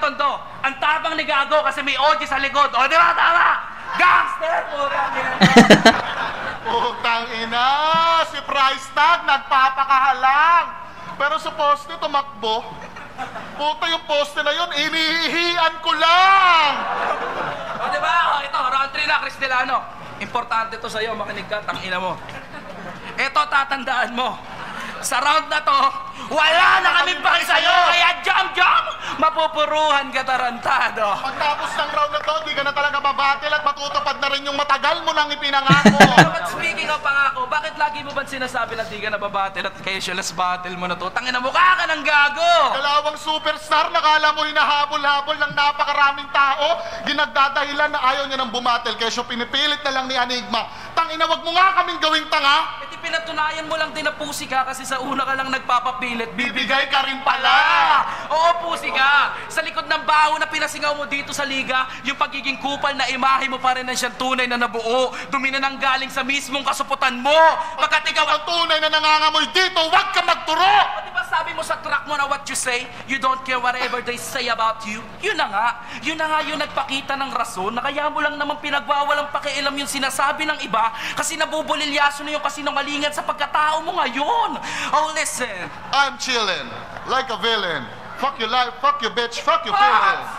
tondo. Ang tabang ni Gago kasi may OG sa likod. O, di ba? Tama! Gangster! Putang ina! Si Price Tag nagpapakahalang. Pero sa poste tumakbo. Puta yung poste na yun, inihihian ko lang! O, diba? Ito, round 3 na, Chris Delano. Importante to sa'yo, makinig ka, tangina mo. Ito, tatandaan mo. Sa round na to, wala na kami paki sa'yo! Kaya jam! Mapupuruhan ka tarantado. Pagtapos ng round na to, di ka na talaga babatil at matutupad na rin yung matagal mo nang ipinangako. But speaking of pangako, bakit lagi mo ba sinasabi na di ka na babatil at casualist battle mo na to? Tangina, mukha ka ng gago! Dalawang superstar, nakala mo hinahabol-habol ng napakaraming tao, ginagdadahilan na ayaw niya ng bumatil, kaya siya pinipilit na lang ni Enigma. Tangina, wag mo nga kaming gawing tanga! E di pinatunayan mo lang din na pusi ka kasi sa una ka lang nagpapapilit. Bibigay ka rin pala! Oo, pusi ka! Sa likod ng baho na pinasingaw mo dito sa liga, yung pagiging kupal na imahe mo pa rin ang siyang tunay na nabuo. Dumi na nang galing sa mismong kasuputan mo. Pagkat ikaw ang tunay na nangangamoy dito, wag ka magturo! O diba sabi mo sa track mo na what you say, you don't care whatever they say about you? Yun na nga yung nagpakita ng rason na kaya mo lang naman pinagwawalang pakialam yung sinasabi ng iba kasi nabubulilyaso na yung kasinungalingan sa pagkatao mo ngayon. Oh, listen. I'm chillin' like a villain. Fuck your life, fuck your bitch, fuck your feelings.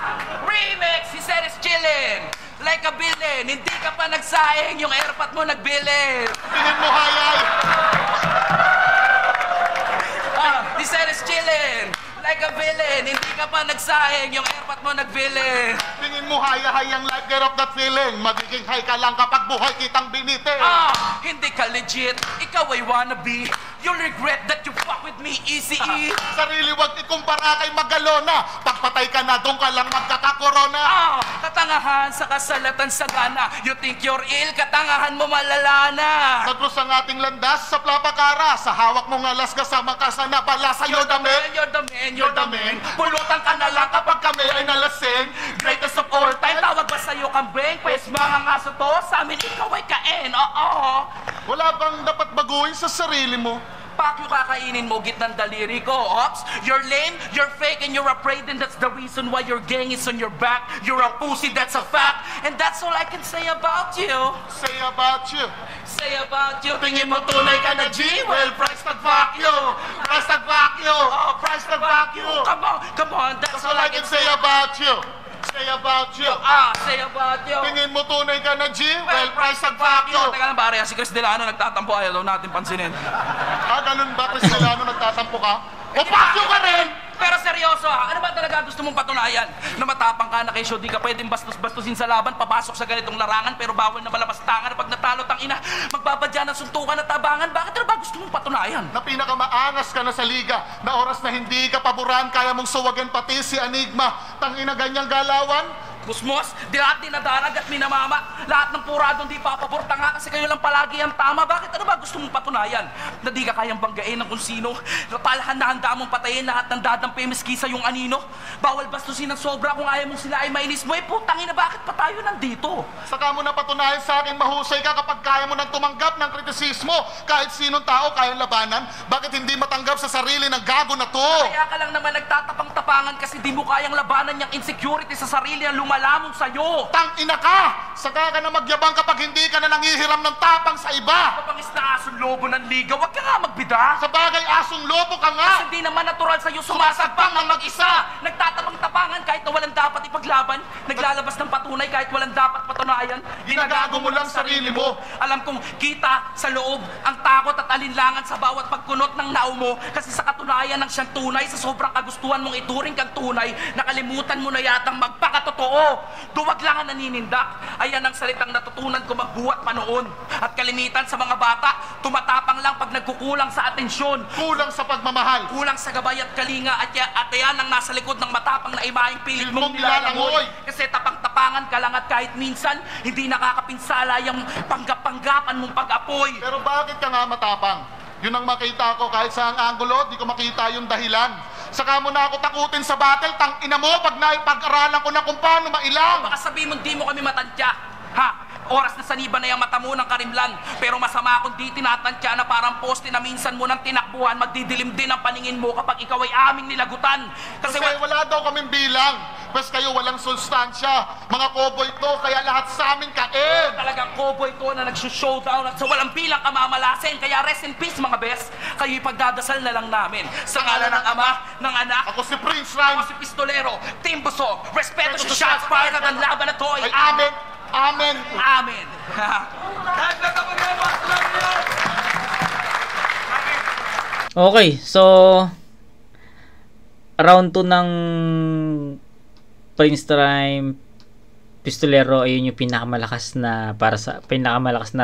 Remix! He said it's chillin'. Like a villain. Hindi ka pa nagsaing, yung airpot mo nagbilin. Tingin mo, hayay. He said it's chillin'. Like a villain. Hindi ka pa nagsaing, yung airpot mo nagbilin. Tingin mo, hayang life, get off that feeling. Magiging high ka lang kapag buhay kitang binite. Hindi ka legit. Ikaw ay wannabe. You'll regret that you fuck with me easy. Sarili wag ikumpara kay Magalona. Pagpatay ka na, doon ka lang magkakakorona. Katangahan sa kasalatan sa gana. You think you're ill, katangahan mo malala na. Sa krus ang ating landas, sa plapakara. Sa hawak mong alas kasama ka sa napala sa You're the dami. man, you're the man, you're the man. Pulutan ka na lang kapag kami ay nalasing. Greatest of all time, tawag ba sa'yo kambing? Pwes mga ngaso to, sa amin ikaw ay kain. Oo. Wala bang dapat baguhin sa sarili mo? Pakyo kakainin mo, gitnang daliri ko, Ops. You're lame, you're fake, and you're afraid, and that's the reason why your gang is on your back. You're a pussy, that's a fact. And that's all I can say about you. Say about you. Say about you. Tingin mo tunay ka na G? Well, price tag fuck you. Price tag fuck you. Oh, Price tag fuck you. Come on, that's That's all I can say about you. Say about you. Say about you. Tingin mo tunay ka na G? Well, price tag fuck you. Teka lang pare, si Chris Delano nagtatampo, ayaw daw natin pansinin. Ganun ba, Chris Delano, nagtatampo ka? O fuck you ka rin! Pero seryoso ano ba talaga gusto mong patunayan? Na matapang ka na kay show, di ka pwedeng bastos-bastusin sa laban, papasok sa ganitong larangan, pero bawal na malabastangan. Pag natalo tang ina, magbabadya ng suntukan at tabangan. Bakit ano ba gusto mong patunayan? Na pinakamaangas ka na sa liga, na oras na hindi ka paboran, kaya mong suwagan pati si Enigma. Tangina ganyang galawan. Busmos, di lahat dinadarag at minamama. Lahat ng puradong di papabor. Tanga kasi kayo lang palagi ang tama. Bakit ano ba gusto mong patunayan? Na di ka kayang banggain ng kung sino. Napalahan na handa mong patayin lahat ng dadampi miski sa yung anino. Bawal bastusin ng sobra kung ayaw mong sila ay mainis mo. Putangin na bakit pa tayo nandito? Saka mo na patunayan sa akin mahusay ka kapag kaya mo nang tumanggap ng kritisismo. Kahit sinong tao kayang labanan, bakit hindi matanggap sa sarili ng gago na to? Kaya ka lang naman nagtatapang-tapangan kasi di mo kayang labanan yung insecurity sa sarili ang lumalamon sa'yo. Tangina ka! Saka ka na magyabang kapag hindi ka na nangihiram ng tapang sa iba. Kapangis na asong lobo ng liga, wag ka nga magbida. Sa bagay, asong lobo ka nga. Kasi hindi naman natural sa'yo sumasagpang ng mag-isa. Nagtatapang-tapangan kahit na walang dapat ipaglaban. Naglalabas ng patunay kahit walang dapat patunayan. Ginagago mo lang sarili mo. Alam kong kita sa loob ang takot at alinlangan sa bawat pagkunot ng nao mo. Kasi sa katunayan ng siyang tunay, sa sobrang kagustuhan mong ituring kang tunay, nakalimutan mo na yatang magpakatotoo. Duwag lang ang naninindak. Ayan ang salitang natutunan ko magbuhat pa noon. At kalimitan sa mga bata, tumatapang lang pag nagkukulang sa atensyon. Kulang sa pagmamahal. Kulang sa gabay at kalinga at yan ang nasa likod ng matapang na imaheng pilit mong nilalangoy. Kasi tapang-tapangan ka lang at kahit minsan, hindi nakakapinsala yung panggap-panggapan mong pag-apoy. Pero bakit ka nga matapang? Yun ang makita ko kahit sa anggulo, di ko makita yung dahilan. Saka mo na ako takutin sa battle, tang ina mo pag naipag-aralan ko na kung paano mailang. Baka sabihin mo di mo kami matantya. Ha? Oras na saniba na yung mata mo ng karimlan. Pero masama kung di tinatantya na parang poste na minsan mo ng tinakbuhan, magdidilim din ang paningin mo kapag ikaw ay aming nilagutan. Kasi wala daw kaming bilang. Bes kayo walang sustansya. Mga cowboy to, kaya lahat sa amin kain. Talagang cowboy to na nagsushowdown at sa walang bilang kamamalasin. Kaya rest in peace mga bes. Kayo ipagdadasal na lang namin. Sa ngalan ng Ama, ng Anak, Ako si Prince Rhyme. ako si Pistolero, Team Busog, respeto sa shots fired at ang laban na to ay Ay, amen. Amen. Amen. Okay, so round 2 ng Prince Rhyme Pistolero, ayun yung pinakamalakas na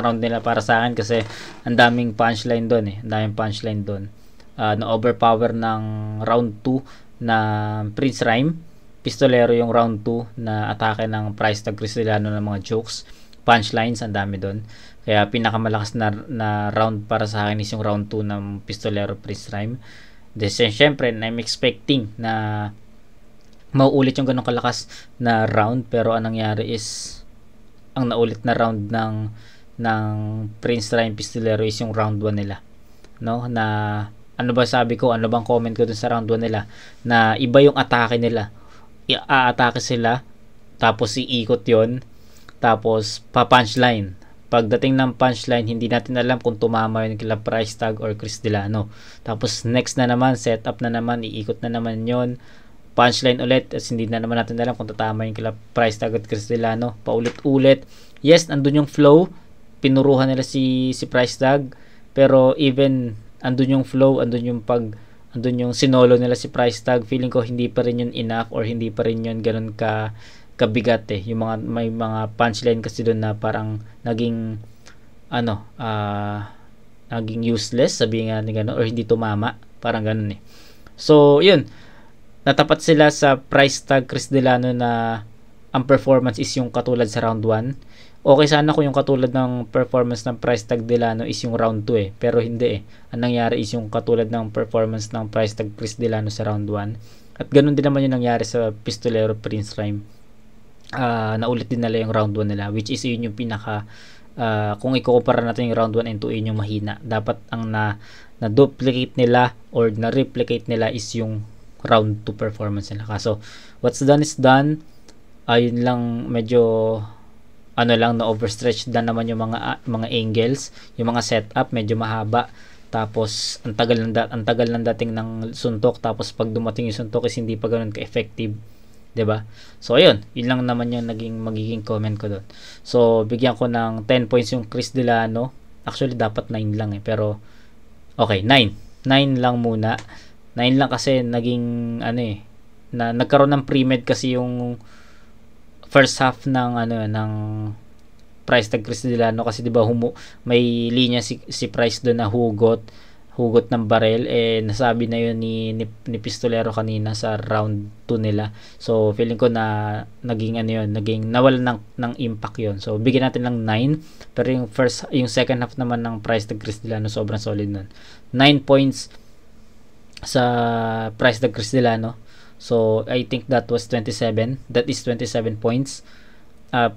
round nila para sa akin kasi ang daming punchline doon Ang daming punchline doon. Na overpower ng round 2 na Prince Rhyme Pistolero yung round 2 na atake ng Price Tag Cristiano ng mga jokes, punchlines, ang dami doon. Kaya pinakamalakas na round para sa akin is yung round 2 ng Pistolero Prince Rhyme. Siyempre, I'm expecting na mauulit yung ganong kalakas na round, pero anong nangyari is ang naulit na round ng Prince Rhyme Pistolero is yung round 1 nila. No? Na ano ba sabi ko, ano bang comment ko dun sa round 1 nila? Na iba yung atake nila. I-atake sila, tapos iikot yon, tapos pa-punchline. Pagdating ng punchline, hindi natin alam kung tumama yun kila Price Tag or Chris Delano. Tapos next na naman, setup na naman, iikot na naman yon, punchline ulit, at hindi na naman natin alam kung tatama yun kila Price Tag at Chris Delano. Paulit-ulit. Yes, andun yung flow, pinuruhan nila si Price Tag, pero even andun yung flow, andun yung sinolo nila si Price Tag, feeling ko hindi pa rin yun enough or hindi pa rin yun ganun kabigat yung may mga punchline kasi doon na parang naging useless, sabi nga ni gano'n, or hindi tumama Parang ganun eh. So, yun. Natapat sila sa price tag Chris Delano na ang performance is yung katulad sa round 1. Okay sana kung yung katulad ng performance ng price tag Delano is yung round 2 eh. Pero hindi eh. Ang nangyari is yung katulad ng performance ng price tag Chris Delano sa round 1. At ganun din naman yung nangyari sa Pistolero Prince Rhyme. Naulit din nila yung round 1 nila, which is yun yung pinaka kung ikukumpara natin yung round 1 and 2, yun yung mahina. Dapat ang na-duplicate nila or na-replicate nila is yung round 2 performance nila. Kaso what's done is done. Ayun lang, medyo na overstretch dan naman yung mga angles, yung mga setup medyo mahaba, tapos ang tagal ng dating ng suntok, tapos pag dumating yung suntok is hindi pa ganoon ka-effective, 'di ba? So ayun, yun lang naman yung magiging comment ko doon. So bigyan ko ng 10 points yung Chris Delano. Actually dapat 9 lang eh, pero okay, 9 lang muna. 9 lang kasi naging na nagkaroon ng pre-med kasi yung first half ng ng price tag Chris Delano, kasi 'di ba may linya si Price doon na hugot ng barel, nasabi na yun ni Pistolero kanina sa round 2 nila. So feeling ko na naging nawalan ng impact yun. So bigyan natin lang 9, pero yung second half naman ng price tag Chris Delano sobrang solid nun. 9 points sa price tag Chris Delano. So I think that is 27 points.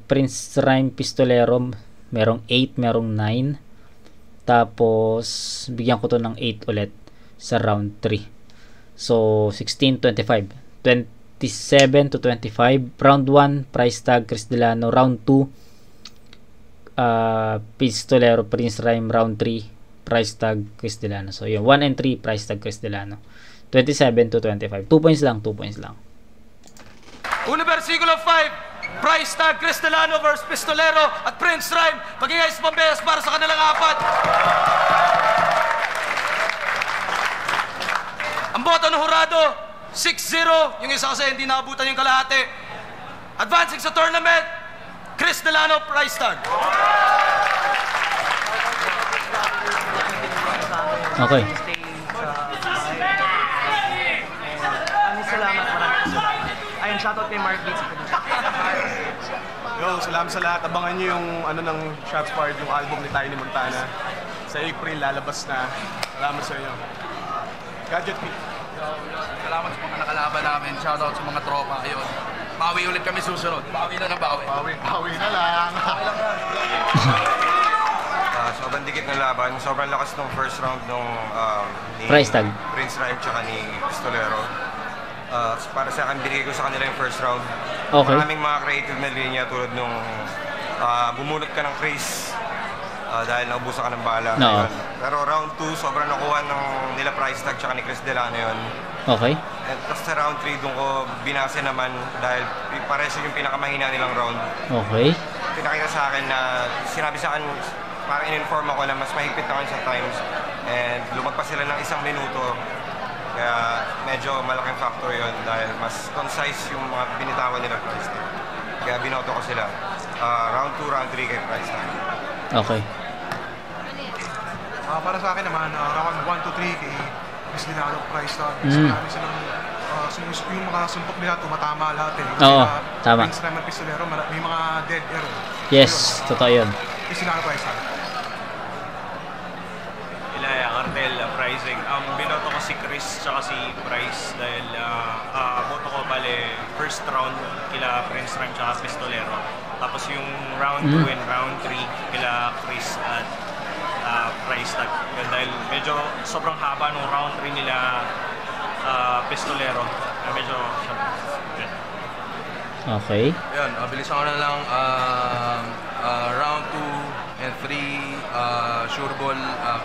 Prince Rhyme Pistolero merong 8, merong 9. Tapos bigyan ko to ng 8 ulit sa round 3. So 16-25, 27-25. Round 1 price tag Chris Delano. Round 2 Pistolero Prince Rhyme. Round 3 price tag Chris Delano. So yun, 1 and 3 price tag Chris Delano. 27-25. 2 points lang. Una versikulo 5, price tag Chris Delano versus Pistolero at Prince Rhyme. Pag-ingay sa pambehas para sa kanilang 4. Ang boto ng hurado, 6-0. Yung isa kasi hindi naabutan yung kalahati. Advancing sa tournament, Chris Delano, price tag. Okay. Shoutout kay Mark Gates. Yo, salamat sa lahat. Abangan nyo yung ng Shots Fired, yung album ni Tiny Montana. Sa April, lalabas na. Salamat sa inyo. Gadget P. Salamat sa mga nakalaban namin. Shoutout sa mga tropa. Ayun. Bawi ulit kami susunod. Bawi na bawi. Bawi na lang. Sobrang dikit na laban. Sobrang lakas nung first round nung ni Price tag Prince Rhyme tsaka ni Pistolero. Para sa akin, binigay ko sa kanila yung first round. Okay. Maraming mga creative na linya tulad nung bumunot ka ng Chris dahil naubusan ka ng bala. No. Pero round 2, sobrang nakuha ng nila price tag tsaka ni Chris Delano yun. Okay. At tapos sa round 3, doon ko binase naman dahil pares yung pinakamahina nilang round. Okay. Pinakita sa akin na sinabi sa akin, parang in-inform ako na mas mahigpit na sa times and lumagpas sila ng 1 minuto. Kaya medyo malaking factor yun dahil mas concise yung mga binitawan nila price tag. Kaya binoto ko sila. Round 2, round 3 kay price tag. Okay. Para sa akin naman, round 1 to 3 kay Chris Delano, price tag. Marami silang yung mga suntok nila tumatama lahat eh. Oo, tama. Prince Rhyme at Pistolero, may mga dead air. Yes, totoo yun. Chris Delano, price tag. Cartel pricing. Binoto ko si Chris tsaka si Price dahil boto ko bale first round kila Prince Rhyme tsaka Pistolero. Tapos yung round 2 and round 3 kila Chris at Price tag. Dahil medyo sobrang haba nung round 3 nila Pistolero. Medyo okay. Ayun, bilisan ko na lang. Round 2 and 3, sure ball,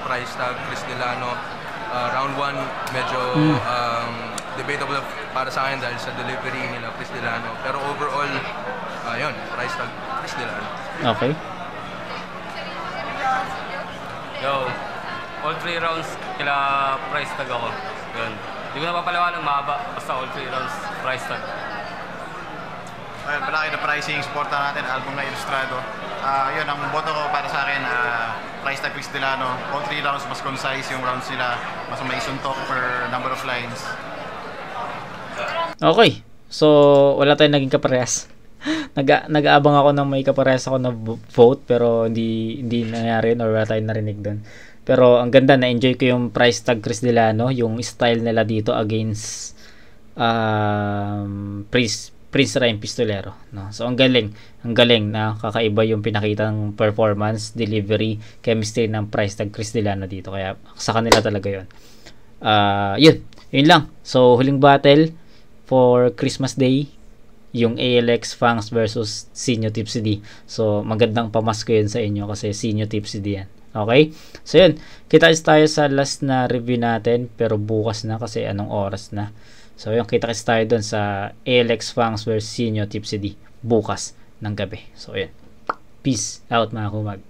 price tag Chris Delano. Round 1, medyo debatable para sa akin dahil sa delivery nila Chris Delano. Pero overall, yun, price tag Chris Delano. Okay. Yo, all 3 rounds kila price tag ako. Yun. Hindi ko na papalawan ng mahaba, basta all 3 rounds price tag. Palaki na pricing, supportan natin, album na Ilustrado. Yun, ang boto ko para sa akin, Price tag Chris Delano. All 3 rounds, mas concise yung rounds nila. Mas may suntok per number of lines. Okay. So, wala tayong naging kaparehas. Nag-aabang ako ng may kaparehas ako na vote, pero hindi nangyari or wala tayong narinig doon. Pero ang ganda, na-enjoy ko yung price tag Chris Delano, yung style nila dito against Prince Rhyme Pistolero, no? So ang galing na kakaiba yung pinakitang performance, delivery, chemistry ng price tag Chris Delano dito, kaya sa kanila talaga yun. Yun lang. So huling battle for Christmas Day, yung ALX Fangs versus Sinyo Tipsy D. So magandang pamasko yun sa inyo kasi Sinyo Tipsy D yan. Okay? So yun, kita tayo sa last na review natin, pero bukas na kasi anong oras na. So yun, kita tayo dun sa ALX Fangs versus Sinyo Tipsy D bukas ng gabi. So yun, peace out mga kumag.